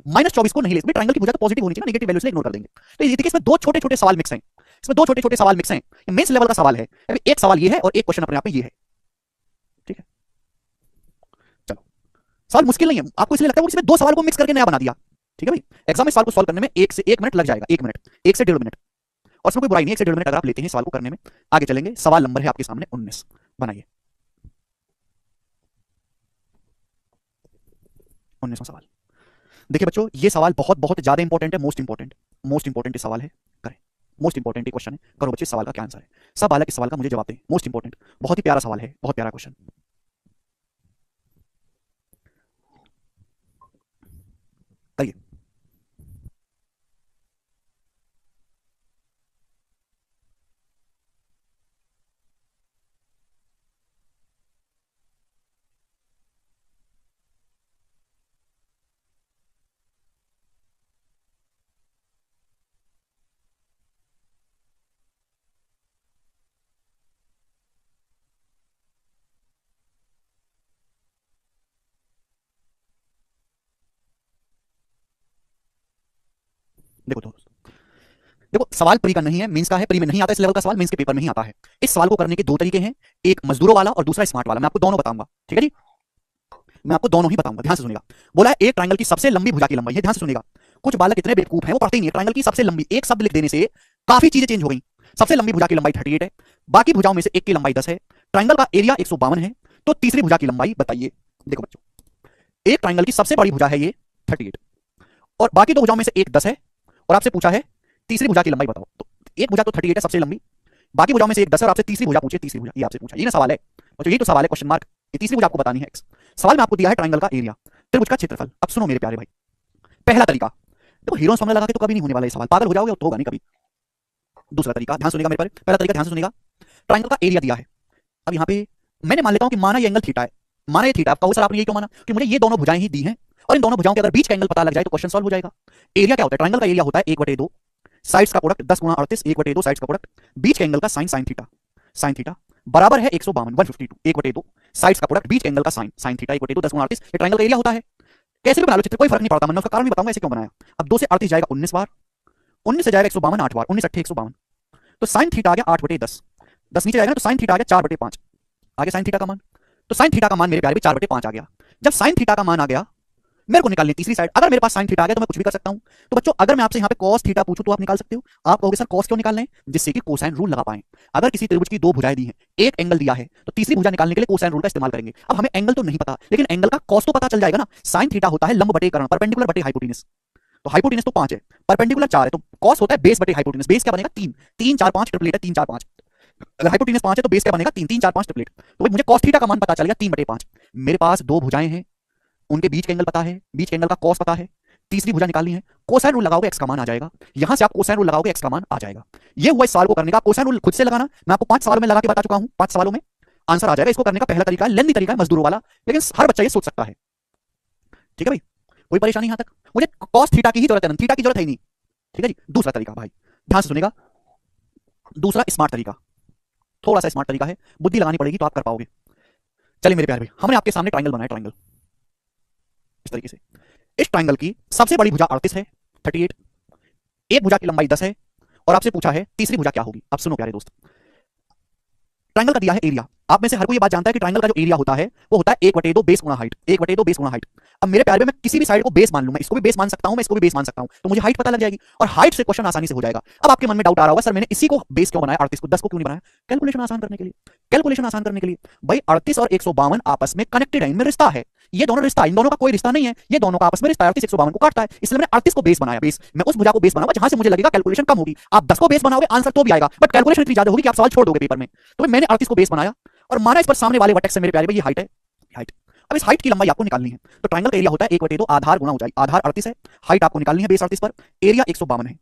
Speaker 1: माइनस 24 को नहीं ले, ट्राइंगल की भुजा तो पॉजिटिव होनी चाहिए ना, नेगेटिव वैल्यू से इग्नोर कर देंगे। तो ये देखिए इसमें दो छोटे छोटे सवाल मिक्स हैं, इसमें दो छोटे छोटे सवाल मिक्स हैं, ये मेंस लेवल का सवाल है। एक सवाल ये है और एक क्वेश्चन अपने आप में ये है, ठीक है। चलो सवाल मुश्किल नहीं है, आपको इसलिए लगता है इसमें दो सवाल को मिक्स करके नया बना दिया, ठीक है भाई। एग्जाम में सवाल को सॉल्व करने में 1 से 1 मिनट लग जाएगा, 1 मिनट, 1 से 1.5 मिनट, और इसमें कोई बुराई नहीं है, 1 से 1.5 मिनट अगर आप लेते हैं सवाल को करने में। आगे चलेंगे, सवाल नंबर है आपके सामने 19, बनाइए 19वां सवाल। देखिए बच्चों ये सवाल बहुत बहुत ज्यादा इंपॉर्टेंट है, मोस्ट इंपॉर्टेंट सवाल है, करें। मोस्ट इंपॉर्टेंट क्वेश्चन है, करो बच्चे सवाल का क्या आंसर है। सब बालक इस सवाल का मुझे जवाब दें, मोस्ट इंपॉर्टेंट, बहुत ही प्यारा सवाल है, बहुत प्यारा क्वेश्चन। करिए। देखो दोस्तों, देखो सवाल प्री का नहीं है, मेंस का है, प्री में नहीं आता इस लेवल का सवाल, मेंस के पेपर में ही आता है। इस सवाल को करने के दो तरीके हैं, एक मजदूरों वाला और दूसरा स्मार्ट वाला, मैं आपको दोनों बताऊंगा, ठीक है जी, मैं आपको दोनों ही बताऊंगा, ध्यान से सुनिएगा। बोला है एक ट्रायंगल की सबसे लंबी भुजा की लंबाई है, ध्यान से सुनिएगा। कुछ बालक इतने बेवकूफ हैं वो पढ़ते ही नहीं है, ट्रायंगल की सबसे लंबी, एक शब्द लिख देने से काफी चीजें चेंज हो गई। सबसे लंबी भुजा की लंबाई 38 है, बाकी भुजाओं में से एक की लंबाई 10 है, ट्रायंगल का एरिया 152 है, तो तीसरी भुजा की लंबाई बताइए। देखो बच्चों, एक ट्रायंगल की सबसे बड़ी भुजा है ये 38, और बाकी दो भुजाओं में से एक 10 है, और आपसे पूछा है तीसरी भुजा की लंबाई बताओ। तो एक भुजा तो 38 है सबसे लंबी, बाकी भुजाओं में से एक 10 है, और आपसे तीसरी भुजा पूछे, तीसरी भुजा ये आपसे पूछा, ये ना सवाल है बच्चों, ये तो सवाल है क्वेश्चन मार्क, ये तीसरी भुजा आपको बतानी है। सवाल में आपको दिया है ट्रायंगल का एरिया, त्रिभुज का क्षेत्रफल। अब सुनो मेरे प्यारे भाई, पहला तरीका, देखो हीरोज फॉर्मूला लगा के तो कभी नहीं होने वाला ये सवाल, पागल हो जाओगे तो होगा नहीं कभी। दूसरा तरीका, ध्यान सुनिएगा मेरे पर, पहला तरीका ध्यान से सुनिएगा। ट्रायंगल का एरिया दिया है, अब यहाँ पे मैंने मान लेता हूँ कि माना ये एंगल थीटा है, माना ये थीटा, आप कहो सर आपने ये क्यों माना, कि मुझे ये दोनों भुजाएं ही दी हैं, और इन दोनों भुजाओं के अगर बीच का एंगल पता लग जाए तो क्वेश्चन सॉल्व हो जाएगा। एरिया क्या होता है, ट्रायंगल का एरिया होता है 1/2, साइड्स का प्रोडक्ट 10 × 38, 1/2 साइड्स का प्रोडक्ट, बीच के एंगल का साइन, साइन थीटा बराबर है 152, 152, 1/2 साइड्स का प्रोडक्ट, बीच के एंगल का साइन, साइन थीटा 1/2, 10 × 38, ये ट्रायंगल का एरिया होता है। कैसे भी बना लो चित्र, कोई फर्क नहीं पड़ता, मैंने उसका कारण भी बताऊंगा ऐसे क्यों बनाया। अब 2 से 38 जाएगा 19 बार, 19 से जाएगा 152 8 बार, 19 8 152, तो साइन थीटा आ गया 8/10, 10 नीचे जाएगा ना तो साइन थीटा आ गया 4/5, आगे साइन थीटा का मान, तो साइन थीटा का मान मेरे प्यारे भी 4/5 आ गया। जब साइन थीटा का मान आ गया, मेरे को निकालनी तीसरी साइड, अगर मेरे पास साइन थीटा आ गया तो मैं कुछ भी कर सकता हूं। तो बच्चों अगर मैं आपसे यहाँ पे कॉस थीटा पूछूं तो आप निकाल सकते हो, आप कहोगे सर कॉस क्यों निकाल रहे हैं, जिससे कि कोसाइन रूल लगा पाए। अगर किसी त्रिभुज की दो भुजाएं दी हैं, एक एंगल दिया है, तो तीसरी भुजा निकालने के लिए कोसाइन रूल का इस्तेमाल करेंगे। अब हमें एंगल तो नहीं पता, लेकिन एंगल का कॉस तो पता चल जाएगा ना, साइन थीटा होता है लंब बटे कर्ण, परपेंडिकुलर बटे हाइपोटेनस, तो हाइपोटेनस तो 5 है, परपेंडिकुलर 4 है, तो कॉस होता है बेस बटे हाइपोटेनस। बेस क्या बनेगा 3, 3 4 5 ट्रिपलेट है 3 4 5। अगर हाइपोटेनस 5 है तो बेस क्या बनेगा 3, 3 4 5 ट्रिपलेट। तो भाई मुझे कॉस थीटा का मान पता चल गया 3/5। मेरे पास दो भुजाएं हैं, उनके बीच का एंगल पता है, बीच के एंगल का कॉस पता है, तीसरी भुजा निकालनी है। कोसाइन रूल लगाओगे एक्स का मान आ जाएगा, यहां से आप कोसाइन रूल लगाओगे एक्स का मान आ जाएगा। ये हुआ इस सवाल को करने का। कोसाइन रूल खुद से लगाना मैं आपको 5 सवालों में लगा के बता चुका हूं, 5 सवालों में आंसर आ जाएगा। इसको करने का पहला तरीका है, लेंथी तरीका है, मजदूरों वाला, लेकिन हर बच्चा ये सोच सकता है। ठीक है भाई, कोई परेशानी यहां तक? मुझे कॉस थीटा की ही जरूरत है, थीटा की जरूरत है ही नहीं। ठीक है जी। दूसरा तरीका भाई ध्यान से सुनेगा, दूसरा स्मार्ट तरीका, थोड़ा सा स्मार्ट तरीका है, बुद्धि लगानी पड़ेगी तो आप कर पाओगे। चलिए मेरे प्यारे भाई, हमने आपके सामने ट्राइंगल बनाया, ट्राइंगल इस तरीके से। इस ट्राइंगल की सबसे बड़ी भुजा 38 है, 38, एक भुजा की लंबाई 10 है, और आपसे पूछा है तीसरी भुजा क्या होगी। अब सुनो प्यारे दोस्त, ट्राइंगल का दिया है एरिया। आप में से हर कोई ये बात जानता है कि ट्राइंगल का जो एरिया होता है वो होता है 1/2 बेस गुणा हाइट, 1/2 बेस गुणा हाइट। अब मेरे प्यारे में मैं किसी भी साइड को बेस मान लूं, मैं इसको भी बेस मान सकता हूं, मैं इसको भी बेस मान सकता हूं, तो मुझे हाइट पता लग जाएगी और हाइट से क्वेश्चन आसानी से हो जाएगा। अब आपके मन में डाउट आ रहा होगा, सर मैंने इसी को बेस क्यों बनाया, 38 को 10 को क्यों नहीं बनाया? कैलकुलेशन आसान करने के लिए, कैलकुलेशन आसान करने के लिए। भाई 38 और 152 आपस में कनेक्टेड है, इनमें रिश्ता है। ये दोनों रिश्ता, इन दोनों का कोई रिश्ता नहीं है, ये दोनों का आपस में रिश्ता है। 38 152 को काटता है, इसलिए मैंने 38 को बेस बनाया। बेस मैं उस भुजा को बेस बनाऊंगा जहां से मुझे लगेगा कैलकुलेशन कम होगी। आप 10 को बेस बनाओगे आंसर तो भी आएगा, बट कैलकुलेशन इतनी ज्यादा होगी कि आप सवाल छोड़ दोगे पेपर में। तो मैंने 38 को बेस बनाया और माना इस पर सामने वाले वर्टेक्स से मेरे प्यारे भाई ये हाइट है, हाइट। अब इस हाइट की लंबाई आपको निकालनी है, तो ट्राइंगल का एरिया होता है 1/2 आधार गुणा ऊंचाई। आधार 38 है, हाइट आपको निकालनी है बेस 38 पर, एरिया 152 है।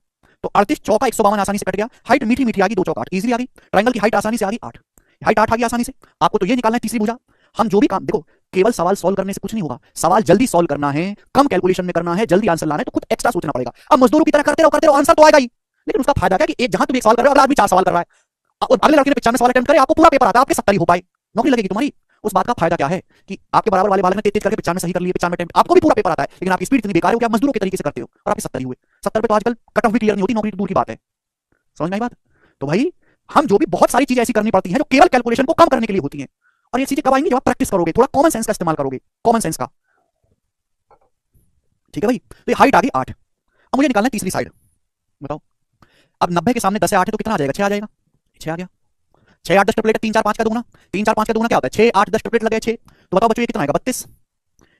Speaker 1: तो 38 चौका 152 आसानी से कट गया, हाइट मीठी मीठी आ गई, 2 चौका 8 इजीली आ गई। ट्राइंगल की हाइट आसानी से आ गई 8, हाइट 8 आ गई आसानी से। आपको तो ये निकालना है तीसरी भुजा। हम जो भी काम, देखो केवल सवाल सॉल्व करने से कुछ नहीं होगा, सवाल जल्दी सॉल्व करना है, कम कैलकुलेशन में करना है, जल्दी आंसर लाना है, तो खुद एक्स्ट्रा सोचना पड़ेगा। अब मजदूरों की तरह करते रहो आंसर तो आएगा ही, लेकिन उसका फायदा क्या कि एक जहां तुम एक सवाल कर रहे हो अगला आदमी 4 सवाल कर रहा है, और अगले लड़के ने 95 सवाल अटेम्प्ट करे, आपको पूरा पेपर आता है, आपके 70 ही हो पाए, नौकरी लगेगी तुम्हारी। उस बात का फायदा क्या है कि आपके बराबर वाले बालक ने 33 करके 95 सही कर लिए, 95 अटेम्प्ट, आपको भी पूरा पेपर आता है, लेकिन आपकी स्पीड इतनी बेकार है कि आप मजदूरों के तरीके से करते हो और आपके 70 ही हुए। 70 पे तो आजकल कट ऑफ भी क्लियर नहीं होती, नौकरी तो दूर की बात है। समझ में आई बात? तो भाई हम जो भी बहुत सारी चीजें ऐसी करनी पड़ती हैं जो केवल कैलकुलेशन को कम करने के लिए होती हैं, और ये चीजें कब आएंगी जब आप प्रैक्टिस करोगे, थोड़ा कॉमन सेंस का इस्तेमाल करोगे, कॉमन सेंस का। ठीक है भाई, तो ये हाइट आ गई 8। अब मुझे निकालना है तीसरी साइड, बताओ। अब 90 के सामने 10 से 8 है तो कितना आ जाएगा? 6 आ जाएगा, 6 आ गया। 6 8 10 ट्रिपलेट है, 3 4 5 का दुगुना, 3 4 5 का दुगुना क्या होता है? 6 8 10 ट्रिपलेट लगे 6, तो बताओ बच्चों ये कितना आएगा? 32।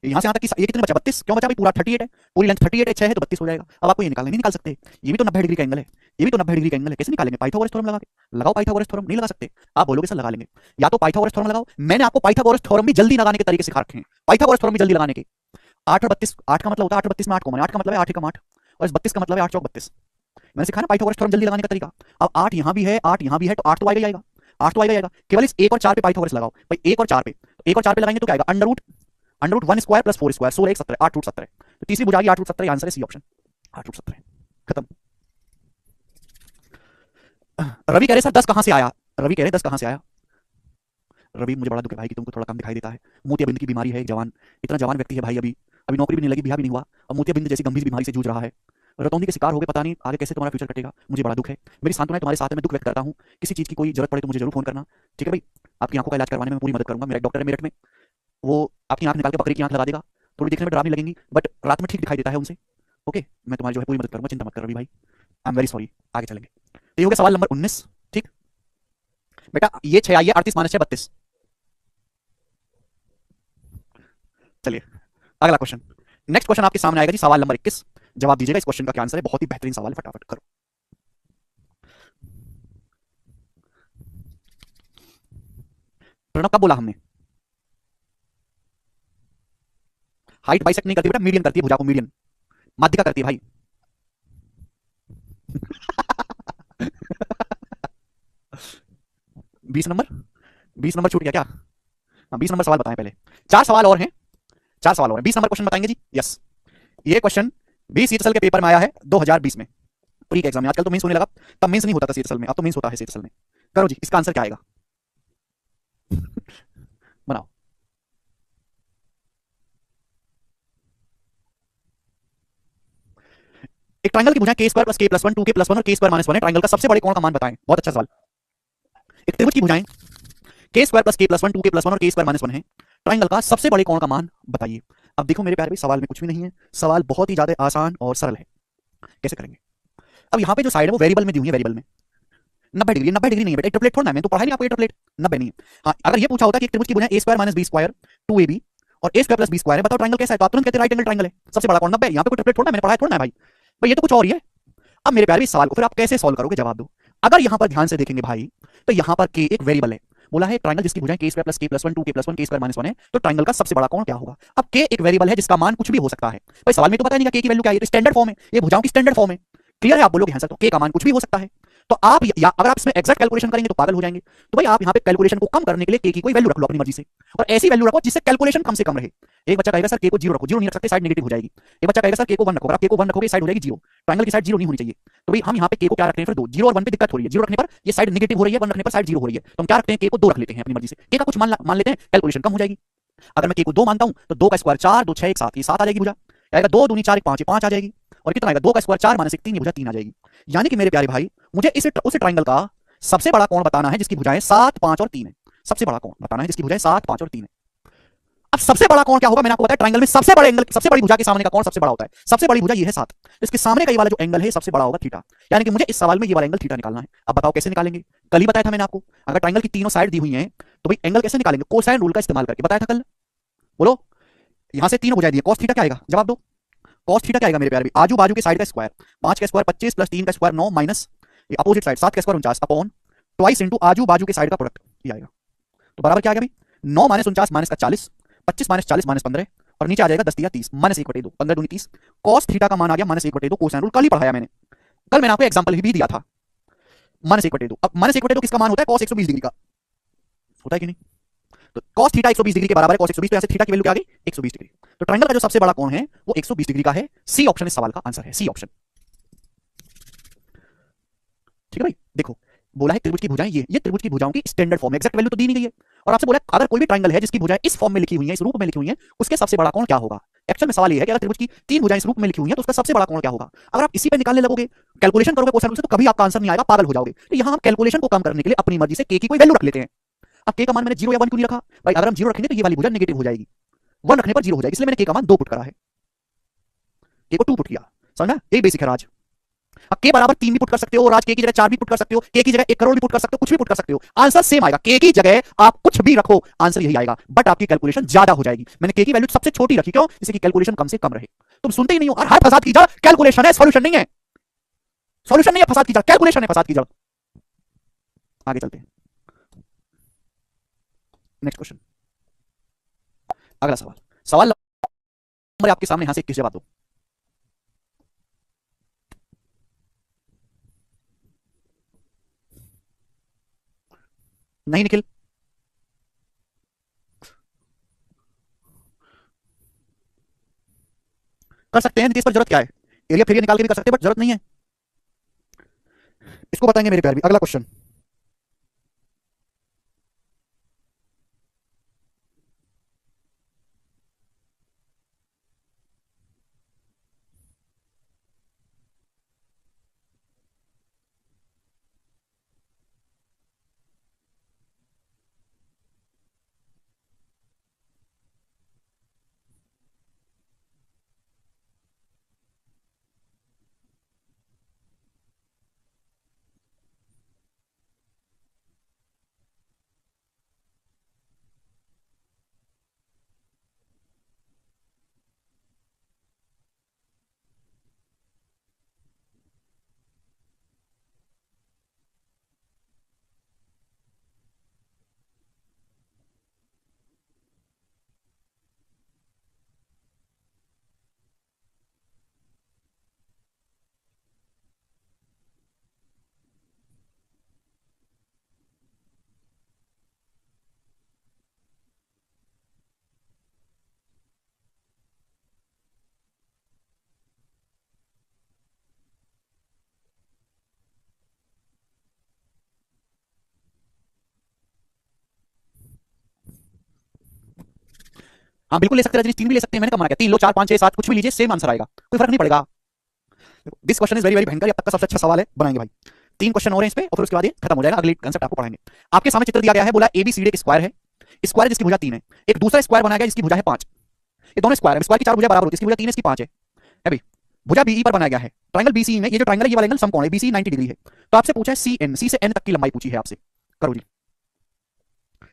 Speaker 1: यहां से यहां तक कि ये कितने बचा? 32। क्यों बचा भाई? पूरा 38 है, पूरी लेंथ 38 है, 6 है तो 32 हो जाएगा। अब आपको ये निकालना नहीं निकाल सकते, ये भी तो 90 डिग्री का एंगल है, ये भी तो 90 डिग्री का एंगल है, कैसे निकालेंगे? पाइथागोरस थ्योरम लगा के लगाओ, पाइथागोरस थ्योरम नहीं लगा सकते? आप बोलोगे सर लगा लेंगे, या तो पाइथागोरस थ्योरम लगाओ, मैंने आपको पाइथागोरस थ्योरम भी जल्दी लगाने के तरीके सिखा रखे हैं, पाइथागोरस थ्योरम भी जल्दी लगाने के। 8 और 32, 8 का मतलब होता है 8 और 32 में 8 कॉमन है, 8 का मतलब है 8 एकम 8, और इस 32 का मतलब है 8 चौक 32। मैंने सिखाया ना पाइथागोरस थ्योरम जल्दी लगाने का तरीका। अब 8 यहां भी है, 8 यहां भी है, तो 8 तो आएगा ही आएगा, 8 तो आएगा ही आएगा। केवल इस 1 और 4 पे पाइथागोरस लगाओ भाई, 1 और 4 पे, 1 और 4 पे लगाएंगे तो क्या आएगा? Under root 1 square plus 4 square, 16 1 17, 8 root 17। तो तीसरी भुजा 8 रूट 17, आंसर है सी ऑप्शन, 8 रूट 17। खत्म। रवि कह रहे सर 10 कहां से आया? रवि कह रहे 10 कहां से आया? रवि मुझे बड़ा दुख है भाई कि तुमको थोड़ा कम दिखाई देता है। मोतियाबिंद की बीमारी है, एक जवान, इतना जवान व्यक्ति है भाई, अभी अभी नौकरी भी नहीं लगी, ब्याह भी नहीं हुआ, और मोतियाबिंद जैसी गंभीर बीमारी से जूझ रहा है। रतौंधी के शिकार हो गए, पता नहीं आगे कैसे तुम्हारा फ्यूचर कटेगा। मुझे बड़ा दुख है, मेरी सांत्वना तुम्हारे साथ है, मैं दुख व्यक्त करता हूँ। किसी चीज की कोई जरूरत पड़े तो मुझे जरूर फोन करना, ठीक है भाई? आपकी आंखों का इलाज करवाने में पूरी मदद करूंगा, मेरा एक डॉक्टर है मेरठ में, वो आपकी आंख निकाल के बकरी की आंख लगा देगा, थोड़ी देखने में डरावनी लगेंगी बट रात में ठीक दिखाई देता है उनसे। ओके, मैं तुम्हारी जो है पूरी मदद करूंगा, चिंता मत करो रवि भाई, आई एम वेरी सॉरी। आगे चलेंगे, तो ये हो गया सवाल नंबर 19। ठीक बेटा, ये 6 आइए, 38 माइनस 6 32। चलिए अगला क्वेश्चन, नेक्स्ट क्वेश्चन आपके सामने आएगा जी, सवाल नंबर 21। जवाब दीजिएगा, इस क्वेश्चन का क्या आंसर है, बहुत ही बेहतरीन सवाल है, फटाफट करो। प्रणव कब बोला हमने? हाइट बाइसेक्ट नहीं करती बेटा, मीडियन करती है भुजा को, मीडियन माध्यिका करती है भाई। 20 नंबर, 20 नंबर छूट गया क्या? हाँ 20 नंबर सवाल बताएं पहले, 4 सवाल और हैं, 4 सवाल और हैं, 20 नंबर क्वेश्चन बताएंगे जी। यस, ये क्वेश्चन भी सीएचएसएल के पेपर में आया है 2020 में, प्री के एग्जाम में। आजकल तो मेंस होने लगा, तब मेंस नहीं होता था सीएचएसएल में, अब तो मेंस होता है सीएचएसएल में। करो जी, इसका आंसर क्या आएगा? बनाओ। एक ट्रायंगल की भुजाएं k square plus k plus 1, 2k plus 1 और k स्क्वायर माइनस 1 है, ट्रायंगल का सबसे बड़े कोण का मान बताएं। बहुत अच्छा सवाल। एक त्रिभुज की भुजाएं k square plus k plus 1, 2k plus 1 और k स्क्वायर माइनस 1 है, ट्रायंगल का सबसे बड़े कोण का मान बताइए। अब देखो मेरे प्यारे भाई, सवाल में कुछ भी नहीं है, सवाल बहुत ही ज्यादा आसान और सरल है। कैसे करेंगे? अब यहाँ पे जो साइड है वो वेरिएबल में दी हुई है, वेरिएबल में 90 डिग्री, 90 डिग्री नहीं है बेटा, ट्रिपलेट थोड़ा ना है, मैं तो पढ़ा नहीं आपको ये ट्रिपलेट, 90 नहीं है। हाँ, अगर ये पूछा होता कि एक त्रिभुज की भुजाएं a square minus b square 2ab और a square plus b square है, बताओ ट्रायंगल कैसा है, तो आप तुरंत कहते राइट एंगल ट्रायंगल है, सबसे बड़ा कोण 90 है। यहाँ पे कोई ट्रिपलेट थोड़ा, मैंने पढ़ा है थोड़ा ना भाई, भाई ये तो कुछ और ही है। अब मेरे प्यारे इस सवाल को फिर आप कैसे सॉल्व करोगे, जवाब दो। अगर यहां पर ध्यान से देखेंगे भाई, तो यहां पर के एक वेरिएबल है। बोला है ट्राइंगल जिसकी भुजाएं k² + k+1 2k+1 k² - 1 है, तो ट्राइंगल का सबसे बड़ा कोण क्या होगा। अब के एक वेरिएबल है जिसका मान कुछ भी हो सकता है। भाई सवाल में तो पता नहीं के की वैल्यू क्या है, ये तो स्टैंडर्ड फॉर्म है, ये भुजाओं की स्टैंडर्ड फॉर्म है। क्लियर है, आप बोलोगे आंसर तो के का मान कुछ भी हो सकता है। तो आप या अगर आप इसमें एक्सैक्ट कैलकुलेशन करेंगे तो पागल हो जाएंगे। तो भाई आप यहाँ पे कैलकुलेशन को कम करने के लिए के की कोई वैल्यू रख लो अपनी मर्जी से, और ऐसी वैल्यू रखो जिससे कैलकुलेशन कम से कम रहे। एक बच्चा कहेगा सर के को 0 रखो, 0 नहीं रख सकते, साइड नेगेटिव हो जाएगी। एक बच्चा कहेगा सर के को 1 रखो, अगर आप के को 1 रखोगे साइड हो जाएगी 0, ट्रायंगल की साइड 0 नहीं होनी चाहिए। तो भाई हम यहाँ पे के को क्या रखते हैं फिर 2, 0 और 1 पे दिक्कत हो रही है, 0 रखने पर ये साइड नेगेटिव हो रही है, 1 रखने पर साइड 0 हो रही है, तो हम क्या रखते हैं के को 2 रख लेते हैं अपनी मर्जी से। के का कुछ मान लेते हैं, कैलकुलेशन कम हो जाएगी। अगर मैं के को 2 मानता हूं तो 2 का स्क्वायर 4, 2 6 1 7, ये 7 आ जाएगी भुजा। आएगा 2 दूनी 4 1 5, ये 5 आ जाएगी। और कितना आएगा 2 का स्क्वायर 4 - 1 3, ये भुजा 3 आ जाएगी। यानी कि मेरे प्यारे भाई मुझे उस ट्रायंगल का सबसे बड़ा कोण बताना है जिसकी भुजाएं 7 5 और 3 है। सबसे बड़ा कोण बताना है जिसकी भुजाएं 7 5 और 3 है। अब सबसे बड़ा कोण क्या होगा, मैंने आपको बताया ट्रायंगल में सबसे बड़े एंगल, सबसे बड़ी भुजा के सामने का कोण सबसे बड़ा होता है। सबसे बड़ी भुजा ये है 7, तो इसके सामने का ये वाला जो एंगल है सबसे बड़ा होगा थीटा। यानी कि मुझे इस सवाल में ये वाला एंगल थीटा निकालना है। अब बताओ कैसे निकालेंगे, कल ही बताया था मैंने आपको। अगर ट्रायंगल की तीनों साइड दी हुई हैं तो भाई एंगल कैसे निकालेंगे, कोसाइन रूल का इस्तेमाल करके, बताया था कल। बोलो, यहां से तीनों भुजाएं दी, कॉस थीटा क्या आएगा, जवाब दो। कॉस थीटा क्या आएगा मेरे प्यारे, आजू बाजू के साइड का स्क्वायर, 5 का स्क्वायर 25 + 3 का स्क्वायर 9 माइनस ये अपोजिट साइड 7 का स्क्वायर 49 अपॉन ट्वाइस इनटू आजू बाजू के साइड का प्रोडक्ट, ये आएगा। तो बराबर क्या आ गया भाई, 9 - 49 माइनस का 40, 25 - 40 - 15, और नीचे आ जाएगा 10 × 30 -1/2, 15 दूनी 30। कॉस थीटा का मान आ गया -1/2, कोसाइन रूल कल ही पढ़ाया मैंने, कल मैंने आपको एग्जांपल भी दिया था। -1/2, अब -1/2 किसका मान होता है, cos 120 डिग्री का होता है कि नहीं। तो cos थीटा 120 डिग्री के बराबर है, cos 120, तो यहां से थीटा की वैल्यू क्या आ गई 120 डिग्री। तो ट्रायंगल का जो सबसे बड़ा कोण है वो 120 डिग्री का है। सी ऑप्शन इस सवाल का आंसर है, सी ऑप्शन। ठीक है भाई, देखो बोला है त्रिभुज की भुजाएं ये त्रिभुज की भुजाओं की स्टैंडर्ड फॉर्म, एग्जैक्ट वैल्यू तो दी नहीं गई है। और आपसे बोला है अगर कोई भी ट्रायंगल है जिसकी भुजाएं इस फॉर्म में लिखी हुई हैं, इस रूप में लिखी हुई हैं, उसके सबसे बड़ा कोण क्या होगा। एक्चुअल में सवाल ये है कि अगर त्रिभुज की 3 भुजाएं इस रूप में लिखी हुई हैं तो उसका सबसे बड़ा कोण क्या होगा। अगर आप इसी पे निकालने लगोगे, कैलकुलेशन करोगे कोसाइन रूल से, तो कभी आपका आंसर नहीं आएगा, पागल हो जाओगे। तो यहां हम कैलकुलेशन को कम करने के लिए अपनी मर्जी से के की कोई वैल्यू रख लेते हैं। अब के का मान मैंने 0 या 1 क्यों नहीं रखा भाई, अगर हम 0 रखेंगे तो ये वाली भुजा नेगेटिव हो जाएगी, 1 रखने पर 0 हो जाएगी, इसलिए मैंने के का मान 2 पुट करा है, के को 2 पुट किया। समझना, यही बेसिक है राज। अब के बराबर 3 भी पुट कर सकते हो, राज के की जगह 4 भी पुट कर सकते हो, के की जगह 1 करोड़ भी पुट कर सकते हो, कुछ भी पुट कर सकते हो, आंसर सेम आएगा। के की जगह आप कुछ भी रखो आंसर यही आएगा, बट आपकी कैलकुलेशन ज्यादा हो जाएगी। मैंने के की वैल्यू सबसे छोटी रखी, क्यों, जिससे कि कैलकुलेशन कम से कम रहे। तुम सुनते ही नहीं हो, हर फसाद की जड़ कैलकुलेशन है, सॉल्यूशन नहीं है। सॉल्यूशन नहीं है फसाद की जड़, कैलकुलेशन है फसाद की जड़। आगे चलते हैं, नेक्स्ट क्वेश्चन, अगला सवाल। सवाल नंबर आपके सामने, यहां से 21 जवाब दो। नहीं निखिल, कर सकते हैं नीतीश, पर जरूरत क्या है, एरिया फेरिया निकाल के भी कर सकते हैं, बट जरूरत नहीं है। इसको बताएंगे मेरे प्यार भी, अगला क्वेश्चन। हाँ बिल्कुल ले सकते हैं रजनीश, 3 भी ले सकते हैं, मैंने कहा मना किया, 3 लो, 4 5 6 7 कुछ भी लीजिए, सेम आंसर आएगा, कोई फर्क नहीं पड़ेगा। This question is very very भयंकर, अब तक का सबसे अच्छा सवाल है, बनाएंगे भाई। 3 क्वेश्चन और हैं इस पे, और फिर उसके बाद ये खत्म हो जाएगा, अगली कांसेप्ट आपको पढ़ाएंगे। आपके सामने चित्र दिया गया है, बोला ABCD एक स्क्वायर है, स्क्वायर जिसकी भुजा 3 है, एक दूसरा स्क्वायर बनाया गया जिसकी भुजा है 5। ये दोनों स्क्वायर है, स्क्वायर की 4 भुजा बराबर होती है, इसकी भुजा 3 है, इसकी 5 है भाई। भुजा BE पर बनाया गया है, ट्रायंगल BCE में ये जो ट्रायंगल है, ये वाला एंगल समकोण है, BCE 90 डिग्री है। तो आपसे पूछा है CN, C से N तक की लंबाई पूछी है आपसे, करो जी,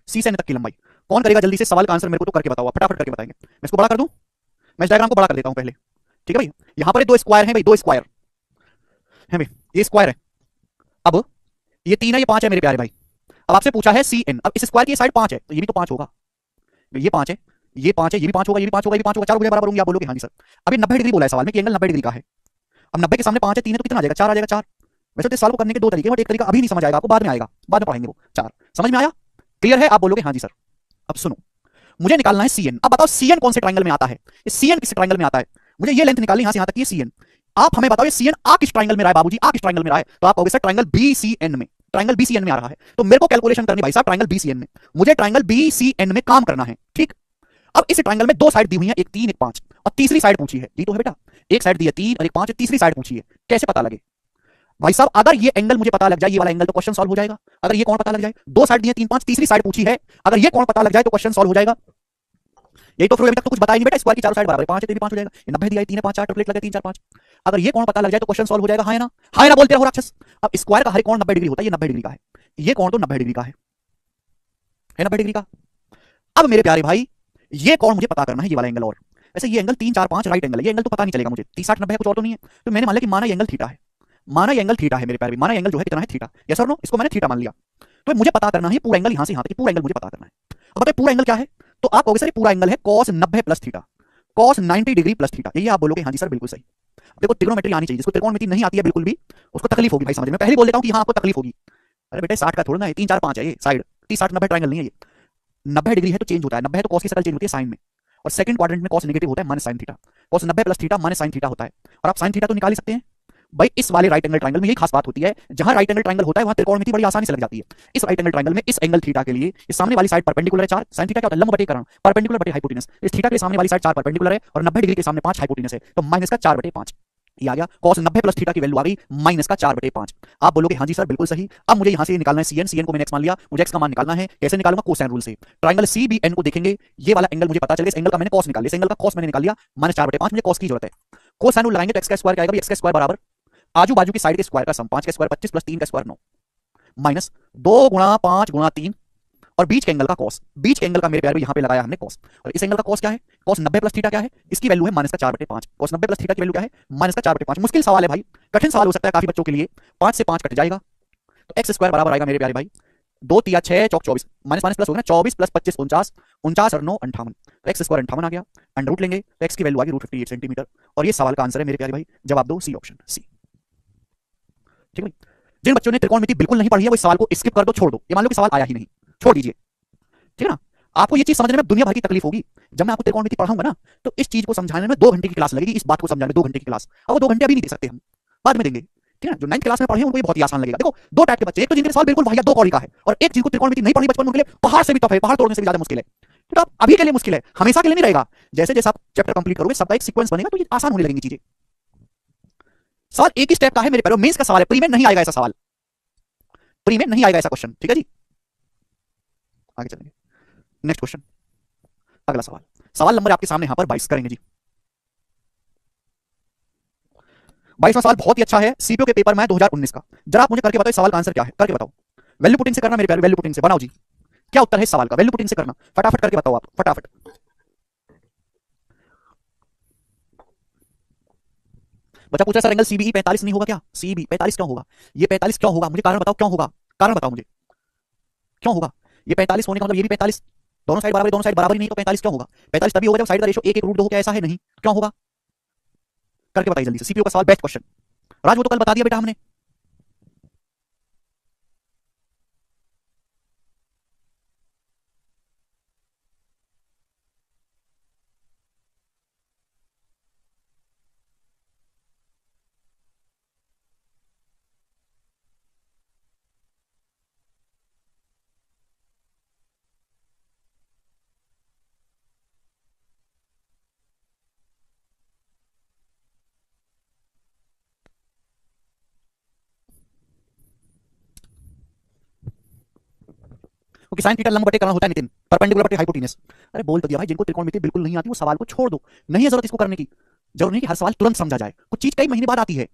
Speaker 1: C से N तक की लंबाई। कौन करेगा जल्दी से, सवाल का आंसर मेरे को तो करके बताओ, फटाफट करके बताएंगे। मैं इसको बड़ा कर दूं, मैं इस डायग्राम को बड़ा कर देता हूं पहले, ठीक है भाई। यहां पर 2 स्क्वायर हैं भाई, 2 स्क्वायर, है में, ये स्क्वायर है। अब ये 3 है, ये 5 है मेरे प्यारे भाई। अब आपसे पूछा है सी एन, अब इस स्क्वायर की साइड 5 है तो ये भी तो 5 होगा, ये 5 है, ये 5 है, ये भी 5 होगा, ये भी 5 होगा, ये भी 5 होगा, चार भुजाएं बराबर होंगी। आप बोलोगे हाँ जी सर। अब ये 90 डिग्री बोला है सवाल में कि एंगल 90 डिग्री का है। अब 90 के सामने 5 है, 3 है तो कितना आ जाएगा, 4 आ जाएगा, 4। वैसे तो इस सवाल को करने के दो तरीके हैं, बट एक तरीका अभी नहीं समझ आएगा आपको, बाद में आएगा, बाद में पढ़ेंगे वो। 4 समझ में आया, क्लियर है? आप बोलोगे हाँ जी सर। अब सुनो, मुझे निकालना है सीएन। अब बताओ सीएन कौन से ट्रायंगल में आता है, सीएन किस ट्रायंगल में आता है? मुझे ये लेंथ निकालनी यहां से यहां तक, ये सीएन। आप हमें बताओ ये सीएन आ किस ट्रायंगल में रहा है बाबूजी, आ किस ट्रायंगल में रहा है? तो आप कहोगे सर ट्रायंगल बीसीएन में, ट्रायंगल बीसीएन में आ रहा है। तो मेरे को कैलकुलेशन करनी भाई साहब ट्रायंगल बीसीएन में, मुझे ट्रायंगल बीसीएन में काम करना है, ठीक। अब इस ट्रायंगल में दो साइड दी हुई है, एक 3 एक 5, और तीसरी साइड पूछी है, ये तो है बेटा, एक साइड दी है 3 और एक 5, तीसरी साइड पूछी है, कैसे पता लगे भाई साहब? अगर ये एंगल मुझे पता लग जाए, ये वाला एंगल, तो क्वेश्चन सॉल्व हो जाएगा। अगर ये कोण पता लग जाए, दो साइड दी है 3 5, तीसरी साइड पूछी है, अगर ये कोण पता लग जाए तो क्वेश्चन सॉल्व हो जाएगा। यही तो फिर अभी तक तो कुछ बताया नहीं बेटा, स्क्वायर की चारों साइड बराबर है, 5 है तो भी 5 हो जाएगा, ये 90 दिया है, 3 है 5 4 ट्रिपलेट लगे 3 4 5। अगर ये कोण पता लग जाए तो क्वेश्चन सॉल्व हो जाएगा, हाँ है ना? हाँ है ना बोलते रहो राक्षस। अब स्क्वायर का हर कोण 90 डिग्री होता है, ये 90 डिग्री का है, ये कोण तो 90 डिग्री का है 90 डिग्री का। अब मेरे प्यारे भाई ये कोण मुझे पता करना है, ये वाला एंगल। और वैसे ये एंगल 3 4 5 राइट एंगल है, ये एंगल तो पता नहीं चलेगा मुझे, 30 60 90 है, कुछ और तो नहीं है। तो मैंने मान लिया कि माना ये एंगल थीटा है, माना ये एंगल थीटा है मेरे प्यारे, माना एंगल जो है कितना है थीटा, यस और नो, इसको मैंने थीटा मान लिया। तो मुझे पता करना है पूरा एंगल यहां से यहां तक, पूरा एंगल मुझे पता करना है। अब बताइए पूरा एंगल क्या है? तो आप कहोगे सर पूरा एंगल है cos 90 plus theta, cos 90 degree plus theta, यही आप बोलोगे हाँ जी सर बिल्कुल सही। देखो त्रिकोणमिति आनी चाहिए, जिसको त्रिकोणमिति नहीं आती है बिल्कुल भी, उसको तकलीफ होगी भाई समझ में, पहले बोल देता हूं कि हाँ आपको तकलीफ होगी। अरे बेटा 60 का थोड़ा ना है, 3 4 5 है ये साइड, 30 60 90 ट्रायंगल नहीं है ये। 90 डिग्री है तो चेंज होता है, 90 है तो cos की शक्ल चेंज होती है साइन में, और सेकंड क्वाड्रेंट में cos नेगेटिव होता है minus sin theta, cos 90 plus theta minus sin theta होता है। और आप sin थीटा तो निकाल ही सकते हैं भाई। इस वाले राइट एंगल ट्रायंगल में यही खास बात होती है, जहां राइट एंगल ट्रायंगल होता है वहां त्रिकोणमिति बड़ी आसानी से लग जाती है। इस राइट एंगल ट्रायंगल में इस एंगल थीटा के लिए इस सामने वाली साइड परपेंडिकुलर है 4, sin थीटा क्या होता है, लंब बटे कर्ण, परपेंडिकुलर बटे हाइपोटेनस। इस थीटा के सामने वाली साइड 4 परपेंडिकुलर है और 90 डिग्री के सामने 5 हाइपोटेनस है, तो माइनस का 4 बटे 5 ये आ गया। cos 90 प्लस थीटा की वैल्यू आ गई माइनस का 4 बटे 5। आप बोलोगे हाँ जी सर बिल्कुल सही। अब मुझे यहां से निकालना है सीएन, सीएन को मैंने एक्स मान लिया, मुझे एक्स का मान निकालना है, कैसे निकालूंगा? कोसाइन रूल से। ट्रायंगल सीबीएन को देखेंगे, ये वाला एंगल मुझे पता चल गया, इस एंगल का मैंने cos निकाल लिया, इस एंगल का cos मैंने निकाल लिया माइनस 4 बटे 5, मुझे cos की जरूरत है। कोसाइन रूल लगाएंगे तो एक्स का स्क्वायर क्या आएगा? एक्स का स्क्वायर बराबर आजू बाजू की साइड के स्क्वायर का सम, 5 का स्क्वायर 25 प्लस 3 का स्क्वायर 9 माइनस 2 गुणा 5 गुणा 3 और बीच के एंगल का cos, बीच के एंगल का मेरे प्यारे यहां पे लगाया हमने cos, और इस एंगल का cos क्या है? cos 90 प्लस थीटा क्या है? इसकी वैल्यू है माइनस का 4 बटे 5। cos 90 प्लस थीटा की वैल्यू क्या है? माइनस का 4 बटे 5। मुश्किल सवाल है भाई, कठिन सवाल हो सकता है काफी बच्चों के लिए। 5 से 5 कट जाएगा तो एक्स स्क्वायर बराबर आएगा मेरे प्यारे भाई 2 3 6 चौक 24, माइनस माइनस प्लस होगा ना, 24 प्लस 25 49, 49 और 9 58, तो एक्स स्क्वायर 58 आ गया। अंडर रूट लेंगे तो एक्स की वैल्यू आ गई √58 सेंटीमीटर, और ये सवाल का आंसर है मेरे प्यारे भाई, जवाब दो सी, ऑप्शन सी। ठीक है, जिन बच्चों ने त्रिकोणमिति बिल्कुल नहीं पढ़ी है वो इस सवाल को स्किप कर दो, छोड़ दो, ये मान लो कि सवाल आया ही नहीं, छोड़ दीजिए, ठीक है ना। आपको ये चीज समझने में दुनिया भर की तकलीफ होगी, जब मैं आपको त्रिकोणमिति पढ़ाऊंगा ना तो इस चीज को समझाने में 2 घंटे की क्लास लगेगी, इस बात को समझाने में 2 घंटे की क्लास, अब वो 2 घंटे अभी नहीं दे सकते हम, बाद में देंगे, ठीक है ना। जो 9th क्लास में पढ़े उनको ये बहुत ही आसान लगेगा। देखो दो टाइप के बच्चे, एक तो जिनके सवाल बिल्कुल भैया 2 कौड़ी का है, और एक जिनको त्रिकोणमिति नहीं पढ़ी बचपन में, उनके लिए पहाड़ से भी टफ है, पहाड़ तोड़ने से भी ज्यादा मुश्किल है। तो आप अभी के लिए मुश्किल है, हमेशा के लिए नहीं रहेगा। जैसे जैसे आप चैप्टर कंप्लीट करोगे सबका एक सीक्वेंस बनेगा तो ये आसान होने लगेंगी चीजें। सवाल एक ही स्टेप का है मेरे प्यारे, मेंस का सवाल है, प्री में नहीं आएगा ऐसा सवाल, प्री में नहीं आएगा ऐसा क्वेश्चन, ठीक है जी। आगे चलेंगे, नेक्स्ट क्वेश्चन, अगला सवाल, सवाल नंबर आपके सामने यहां पर 22 करेंगे जी। 22वां सवाल बहुत ही अच्छा है, सीपीओ के पेपर में 2019 का। जरा आप मुझे करके बताओ सवाल का आंसर क्या है, करके बताओ। वैल्यू पुटिंग से करना मेरे प्यारे, वैल्यू पुटिंग से बनाओ जी, क्या उत्तर है इस सवाल का, वैल्यू पुटिंग से करना, फटाफट करके बताओ आप, फटाफट। बच्चा पूछा सर एंगल सीबीई 45 नहीं होगा क्या? सीबी 45 क्यों होगा? ये 45 क्यों होगा? मुझे कारण बताओ क्यों होगा, कारण बताओ मुझे क्यों होगा? ये 45 होने का मतलब ये भी 45, दोनों साइड बराबर, दोनों साइड बराबर ही नहीं तो 45 क्यों होगा? 45 तभी होगा जब साइड का रेशो 1 1 √2 हो, क्या ऐसा है? नहीं, क्यों होगा? करके बताइए जल्दी से, सीपीओ का सवाल, बेस्ट क्वेश्चन। राज वो तो कल बता दिया बेटा हमने। क्योंकि साइन थीटा लंब बटे कर्ण होता है नितिन, परपेंडिकुलर बटे हाइपोटेनस। अरे बोल तो दिया भाई, जिनको त्रिकोणमिति बिल्कुल नहीं आती वो सवाल को छोड़ दो, नहीं है जरूरत इसको करने की, जरूर नहीं कि हर सवाल तुरंत समझा जाए, कुछ चीज कई महीने बाद आती है।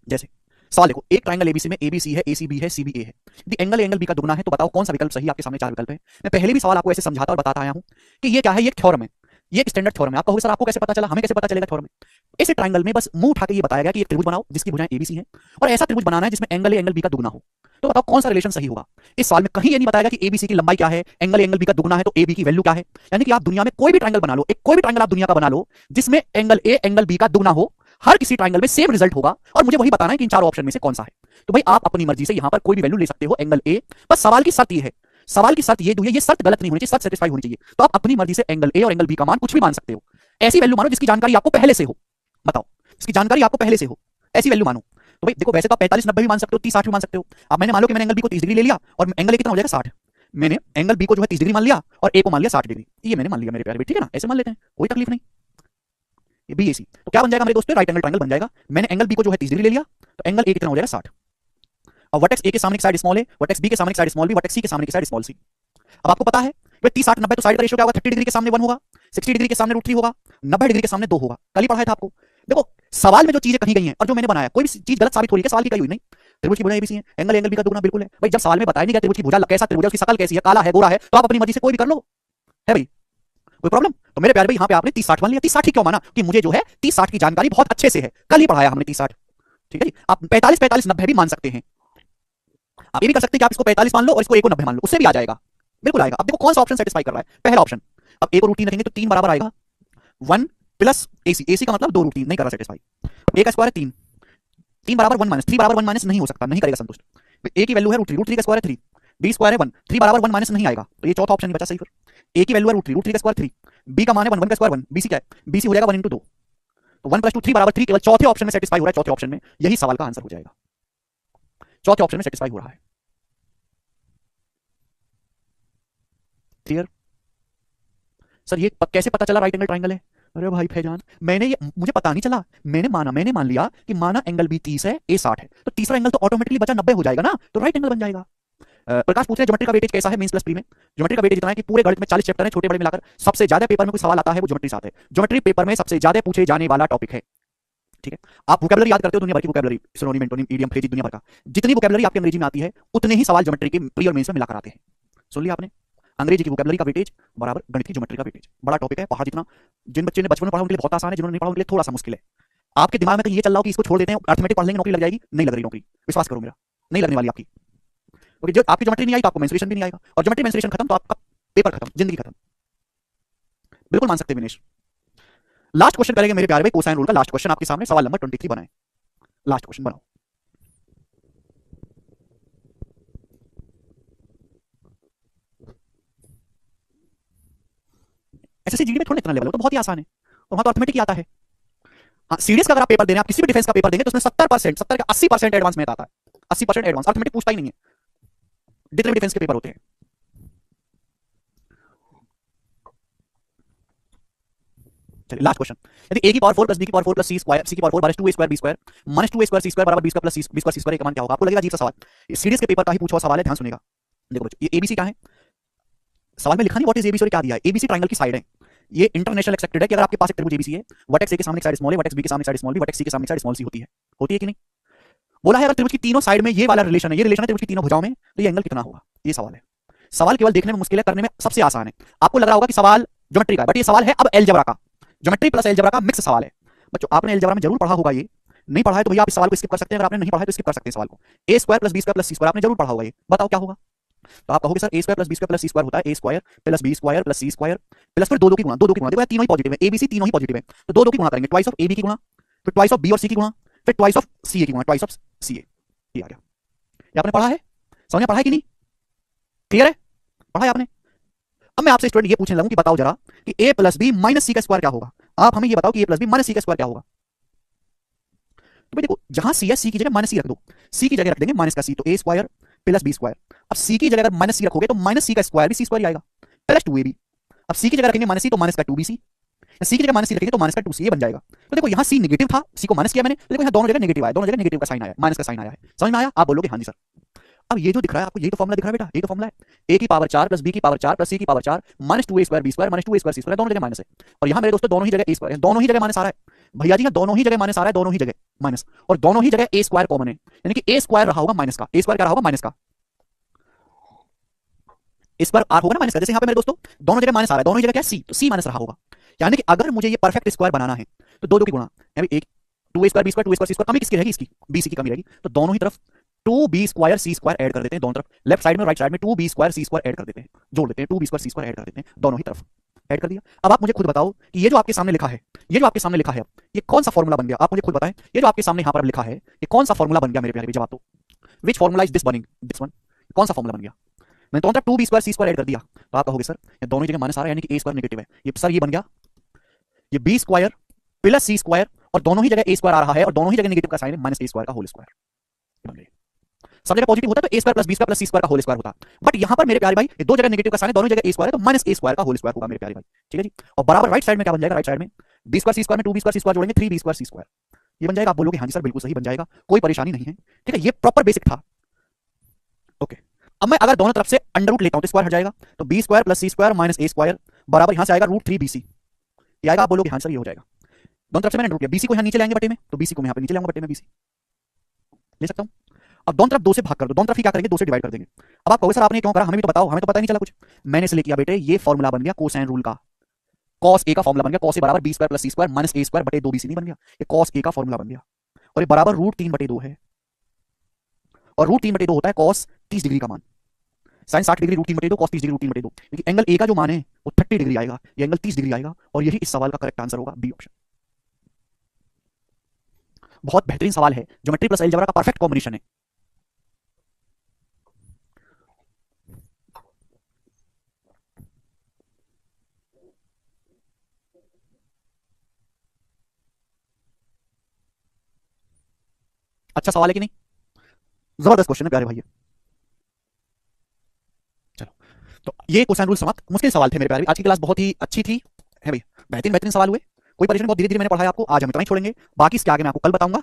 Speaker 1: जैसे सवाल देखो, एक ट्रायंगल एबीसी में एबीसी है, एसीबी है, सीबीए है, यदि एंगल एंगल बी का दुगना है तो बताओ कौन सा विकल्प सही है? आपके सामने 4 विकल्प है। मैं पहले भी सवाल आपको ऐसे समझाता और बताता आया हूं कि ये क्या है, ये थ्योरम है, ये स्टैंडर्ड थ्योरम है। आप कहोगे सर आपको कैसे पता चला, हमें कैसे पता चलेगा थ्योरम है? ऐसे ट्रायंगल में बस मुंह उठा के ये बताया गया कि एक त्रिभुज बनाओ जिसकी भुजाएं एबीसी हैं और ऐसा त्रिभुज बनाना है जिसमें एंगल ए एंगल बी का दुगना हो। तो बताओ कौन सा रिलेशन सही होगा। इस सवाल में कहीं ये नहीं बताया गया कि एबीसी की लंबाई क्या है, एंगल ए एंगल बी का दुगना है तो एबी की वैल्यू क्या है। यानी कि आप दुनिया में कोई भी ट्रायंगल बना लो, एक कोई भी ट्रायंगल आप दुनिया का बना लो जिसमें एंगल ए एंगल बी का दुगना हो, हर किसी ट्रायंगल में सेम रिजल्ट होगा और मुझे वही बताना है कि इन चारों ऑप्शन में से कौन सा है। तो भाई आप अपनी मर्जी से यहां पर कोई भी वैल्यू ले सकते हो एंगल ए, बस सवाल की शर्त ये है, सवाल की शर्त ये हुई है, ये शर्त गलत नहीं होनी चाहिए, शर्त सेटिस्फाई होनी चाहिए। तो आप अपनी मर्जी से एंगल ए और एंगल बी का मान कुछ भी मान सकते हो, ऐसी वैल्यू मानो जिसकी जानकारी आपको पहले से हो। बताओ, इसकी जानकारी आपको पहले से हो, ऐसी वैल्यू मानो। तो भाई देखो, वैसे तो आप 45 90 भी मान सकते हो, 30 60 भी मान सकते हो। अब मैंने मान लो कि मैंने एंगल बी को 30 डिग्री ले लिया और एंगल ए कितना हो जाएगा 60। मैंने एंगल बी को जो है 30 डिग्री मान लिया और ए को मान लिया 60 डिग्री, ये मैंने मान लिया मेरे प्यारे, ठीक है ना, ऐसे मान लेते हैं, कोई तकलीफ नहीं। ये बी ए सी तो क्या बन जाएगा मेरे दोस्तों, राइट एंगल ट्रायंगल बन जाएगा। मैंने एंगल बी को जो है 30 डिग्री ले लिया तो एंगल ए कितना हो जाएगा 60। अब वर्टेक्स ए के सामने की साइड स्मॉल है, वर्टेक्स बी के सामने की साइड स्मॉल बी, वर्टेक्स सी के सामने की साइड स्मॉल सी। अब आपको पता है 30 60 90 तो साइड का रेशियो क्या होगा, 30 डिग्री के सामने 1 होगा, 60 डिग्री के सामने √3 होगा, 90 डिग्री के सामने 2 होगा। कल ही पढ़ाया था आपको। देखो सवाल में जो चीजें कही गई हैं और जो मैंने बनाया, कोई भी चीज गलत साबित हो रही है, सवाल की कही हुई नहीं। त्रिभुज की भुजा एबीसी है, एंगल एंगल बी का दुगना बिल्कुल है। भाई जब सवाल में बताया नहीं गया त्रिभुज की भुजा कैसा त्रिभुज है, उसकी शक्ल कैसी है, काला है गोरा है, तो आप अपनी मर्जी से कोई भी कर लो, है भाई, कोई प्रॉब्लम। तो मेरे प्यारे भाई यहाँ पे आपने 30 60 मान लिया। 30 60 ही क्यों माना, कि मुझे जो है 30 60 की जानकारी बहुत अच्छे से है, कल ही पढ़ाया हमने 30 60, ठीक है जी। आप 45 45 90 भी मान सकते हैं, आप ये भी कर सकते हैं कि आप इसको 45 मान लो और इसको ए को 90 मान लो, उससे भी आ जाएगा, बिल्कुल आएगा। अब देखो कौन सा ऑप्शन सेटिस्फाई कर रहा है, पहला ऑप्शन। अब ए को √3 रखेंगे तो 3 बराबर आएगा 1 प्लस एसी, एसी का मतलब 2 √3 नहीं कर रहा सेटिस्फाई। ए का स्क्वायर है 3, 3 बराबर 1 माइनस, 3 बराबर 1 माइनस नहीं हो सकता, नहीं करेगा संतुष्ट। ए की वैल्यू है √3 का स्क्वायर है 3, बी स्क्वायर है 1, 3 बराबर 1 माइनस नहीं आएगा, तो ये चौथा ऑप्शन नहीं बचा सही। फिर ए की वैल्यू है √3 का स्क्वायर 3, बी का मान है 1 1 का स्क्वायर 1, बीसी क्या है, बीसी हो जाएगा 1 × 2, तो 1 + 2 3 बराबर 3 केवल चौथे ऑप्शन में सेटिस्फाई हो रहा है, चौथे ऑप्शन में, यही सवाल का आंसर हो जाएगा, चौथे ऑप्शन में सेटिस्फाई हो रहा है। क्लियर सर, ये कैसे पता चला राइट एंगल ट्रायंगल है। अरे भाई फैजान, मैंने ये मुझे पता नहीं चला, मैंने मान लिया कि माना एंगल बी 30 है ए 60 है, तो तीसरा एंगल तो ऑटोमेटिकली बचा 90 हो जाएगा ना, तो राइट एंगल बन जाएगा। प्रकाश पूछ रहे हैं ज्योमेट्री का वेटेज कैसा है मेंस प्लस प्री में। ज्योमेट्री का वेटेज इतना है कि पूरे गणित में 40 चैप्टर है, छोटे बड़े मिलाकर सबसे ज्यादा पेपर में कोई सवाल आता है वो ज्योमेट्री से आता है। ज्योमेट्री पेपर में सबसे ज्यादा पूछे जाने वाला टॉपिक है, ठीक है। आप वोकैबुलरी याद करते हो, दुनिया भर की vocabulary, synonym antonym idiom phrase, दुनिया भर का जितनी वोकैबुलरी आपकी अंग्रेजी में आती है उतने ही सवाल ज्योमेट्री के प्री और मेंस में मिलाकर आते हैं। सुन लिया आपने, अंग्रेजी की वोकैबुलरी का वेटेज बराबर गणित की ज्योमेट्री का वेटेज, बड़ा टॉपिक है, पहाड़ जितना। जिन बच्चे ने बचपन में पढ़ा उनके लिए बहुत आसान है, जिन्होंने नहीं पढ़ा उनके लिए थोड़ा सा मुश्किल है। आपके दिमाग में कहीं ये चल रहा हो कि इसको छोड़ देते हैं, अर्थमेटिक पढ़ लेंगे नौकरी लग जाएगी, नहीं लग रही नौकरी, विश्वास करो मेरा, नहीं लगने वाली आपकी। क्योंकि जो आपकी ज्योमेट्री नहीं आई तो आपको मेंसुरेशन भी नहीं आएगा, और ज्योमेट्री मेंसुरेशन खत्म तो आपका पेपर खत्म, जिंदगी खत्म। बिल्कुल मान सकते हैं विनेश। लास्ट क्वेश्चन करेंगे मेरे प्यारे भाई, कोसाइन रूल का लास्ट क्वेश्चन आपके सामने, सवाल नंबर 23 बनाएं, लास्ट क्वेश्चन बनाओ। एसएससी जीडी में थोड़ा इतना लेवल हो तो बहुत ही आसान है, और वहां तो अर्थमेटिक ही आता है। हाँ, सीडीएस का अगर आप पेपर दे रहे हैं, आप किसी भी डिफेंस का पेपर देंगे तो उसमें 70% 70 का 80% एडवांस में आता है, 80% एडवांस, अर्थमेटिक पूछता ही नहीं है, जितने भी डिफेंस के पेपर होते हैं। चलिए लास्ट क्वेश्चन, यदि a की पावर 4 प्लस b की power 4 plus c square, c की power 4 minus 2a square b square minus 2a square c square बराबर b square plus c b square c square का मान क्या होगा। आपको लगेगा अजीब सा सवाल, ये सीडीएस के पेपर का ही पूछा हुआ सवाल है, ध्यान सुनिएगा। देखो बच्चों, ये एबीसी क्या है, सवाल में लिखा नहीं व्हाट इज एबीसी और क्या दिया है। एबीसी ट्रायंगल की साइड है, ये इंटरनेशनल एक्सेप्टेड है कि अगर आपके पास एक त्रिभुज एबीसी है, वर्टेक्स ए के सामने साइड स्मॉल है, वर्टेक्स बी के सामने साइड स्मॉल बी, वर्टेक्स सी के सामने साइड स्मॉल सी होती है कि नहीं। बोला है अगर त्रिभुज की तीनों साइड में ये वाला रिलेशन है, ये रिलेशन है त्रिभुज की तीनों भुजाओं में, तो ये एंगल कितना होगा, ये सवाल है। सवाल केवल देखने में मुश्किल है, करने में सबसे आसान है। आपको लग रहा होगा कि सवाल ज्योमेट्री का है, बट ये सवाल है अब अलजेब्रा का, ज्योमेट्री प्लस अलजेब्रा का मिक्स सवाल है। बच्चों आपने अलजेब्रा में जरूर पढ़ा होगा, ये नहीं पढ़ा है तो भैया आप इस सवाल को स्किप कर सकते हैं, अगर आपने नहीं पढ़ा है तो स्किप कर सकते हैं सवाल को। A square plus B square plus c square आपने जरूर पढ़ा होगा, ये बताओ क्या होगा। तो आप कहोगे sir a square plus B square plus c square होता है a square plus B square plus c square plus फिर दो की गुणा, दो की गुणा, देखो तीनों ही पॉजिटिव है, ए बी सी तीनों ही पॉजिटिव है, तो दो की गुणा करेंगे, ट्वाइस ऑफ ए बी की गुणा, फिर ट्वाइस ऑफ बी और सी की गुणा, फिर ट्वाइस ऑफ सी ए की गुणा, ट्वाइस ऑफ सी ए, ये आ गया। ये आपने पढ़ा है, समझ में पढ़ा है कि नहीं, क्लियर है, पढ़ा है आपने। अब मैं आपसे स्टूडेंट ये पूछने लगूं कि बताओ जरा कि a प्लस बी माइनस सी का स्क्वायर क्या होगा। आप हमें ये बताओ कि a प्लस बी माइनस सी का स्क्वायर क्या होगा। तो भाई देखो, जहां सी है सी की जगह माइनस सी रख दो, सी की जगह रख देंगे माइनस का सी, तो a square plus B square. अब सी की जगह अगर माइनस सी रखोगे तो माइनस सी का स्क्वायर भी सी स्क्वायर ही आएगा, प्लस 2ab। अब सी की जगह रखेंगे माइनस सी तो माइनस का 2bc, सी की जगह माइनस सी रखेंगे तो माइनस का 2ca बन जाएगा। तो देखो यहाँ सी नेगेटिव था, सी को माइनस किया मैंने, तो देखो यहाँ दोनों जगह नेगेटिव आया, दोनों जगह नेगेटिव का साइन आया, माइनस का साइन आया है, समझ में आया। आप बोलोगे हाँ जी सर। अब ये जो दिख रहा है आपको, यही तो फॉर्मूला दिख रहा है बेटा, यही तो फॉर्मूला है, a की पावर 4 प्लस b की पावर 4 प्लस c की power 4 minus 2a square b square minus 2a square c square, दोनों जगह माइनस है। और यहाँ मेरे दोस्तों दोनों ही जगह a स्क्वायर है, दोनों ही जगह माइनस आ रहा है भैया जी, यहाँ दोनों ही जगह माइनस आ रहा है, दोनों ही जगह माइनस, और दोनों ही जगह a स्क्वायर कॉमन है, यानी कि a स्क्वायर रहा होगा माइनस का, a स्क्वायर क्या रहा होगा माइनस का, इस पर आर होगा ना माइनस का। जैसे यहाँ पे मेरे दोस्तों दोनों जगह माइनस आ रहा है, दोनों ही जगह क्या सी, तो सी माइनस रहा होगा। यानी कि अगर मुझे ये परफेक्ट स्क्वायर बनाना है तो दो की गुणा, है भाई, एक 2a² b² 2a² c² कमी किसकी रहेगी, इसकी bc की कमी रहेगी, तो दोनों ही तरफ 2b² c² ऐड कर देते हैं, दोनों तरफ लेफ्ट साइड में राइट साइड में 2b² c² ऐड कर देते हैं, जोड़ देते हैं, 2b² c² ऐड कर देते हैं दोनों ही तरफ, ऐड कर दिया। अब आप मुझे खुद बताओ कि ये जो आपके सामने लिखा है, ये जो आपके सामने लिखा है, ये कौन सा फॉर्मूला बन गया, आप मुझे खुद बताएं, ये जो आपके सामने यहां पर लिखा है, ये कौन सा फॉर्मूला बन गया मेरे प्यारे भाई, जवाब दो। Which formula is this banning, this one, कौन सा फॉर्मूला बन गया? मैंने दोनों तरफ 2b² c² ऐड कर दिया, तो आप कहोगे सर ये दोनों ही जगह माइनस आ रहा है, यानी कि a² नेगेटिव है, ये सर ये बन गया, ये b² प्लस c² और दोनों ही जगह a² आ रहा है और दोनों ही जगह नेगेटिव का साइन है, -a² का होल स्क्वायर बन गया। सब जगह पॉजिटिव होता है तो a² plus b² plus c² का होल स्क्वायर होता, बट यहां पर मेरे प्यारे भाई ये दो जगह नेगेटिव का साइन है, दोनों जगह a² है, तो -a² का होल स्क्वायर होगा मेरे प्यारे भाई, ठीक है जी। और बराबर राइट साइड में क्या बन जाएगा, राइट साइड में b² c² में 2b² c² जोड़ेंगे 3b² c², ये बन जाएगा। आप बोलोगे हाँ जी सर बिल्कुल सही बन जाएगा, कोई परेशानी नहीं है, ठीक है, ये प्रॉपर बेसिक था। ओके, अब मैं अगर दोनों तरफ से अंडर रूट लेता हूं तो स्क्वायर हट जाएगा, तो b² plus c² minus a² बराबर यहां से आएगा √3bc, ये आएगा। आप बोलोगे हाँ सर ये हो जाएगा, दोनों तरफ से मैंने रूट लिया, bc को यहां नीचे लाएंगे बटे में, तो bc को मैं यहां पे नीचे लाऊंगा बटे में bc ले सकता हूं। अब दोनों तरफ 2 से भाग कर दो, दोनों तरफ ही क्या करेंगे 2 से डिवाइड कर देंगे। अब आप कहोगे सर आपने क्यों करा, हमें भी तो बताओ, हमें तो पता ही नहीं चला कुछ। मैंने इसलिए किया बेटे, ये फॉर्मूला बन गया कोसाइन रूल का, cos a का फॉर्मूला बन गया, cos a बराबर b² plus c² minus a² बटे 2bc नहीं बन गया, ये cos a का फॉर्मूला बन गया, और ये बराबर √3/2 है, और √3/2 होता है cos 30 डिग्री का मान, साइन 60 डिग्री √3/2, cos 30 डिग्री √3/2, क्योंकि एंगल a का जो मान है वो 30 डिग्री आएगा, ये एंगल 30 डिग्री आएगा, और यही इस सवाल का करेक्ट आंसर होगा, बी ऑप्शन। बहुत बेहतरीन सवाल है, ज्योमेट्री प्लस अलजेब्रा का परफेक्ट कॉम्बिनेशन है। अच्छा सवाल है कि नहीं, जबरदस्त क्वेश्चन है प्यारे भाई। चलो, तो ये क्वेश्चन रूल समाप्त। मुश्किल सवाल थे मेरे प्यारे, आज की क्लास बहुत ही अच्छी थी, है भाई, बेहतरीन बेहतरीन सवाल हुए, कोई परेशानी, बहुत धीरे धीरे मैंने पढ़ाया आपको, आज हम इतना ही छोड़ेंगे, बाकी इसके आगे मैं आपको कल बताऊंगा।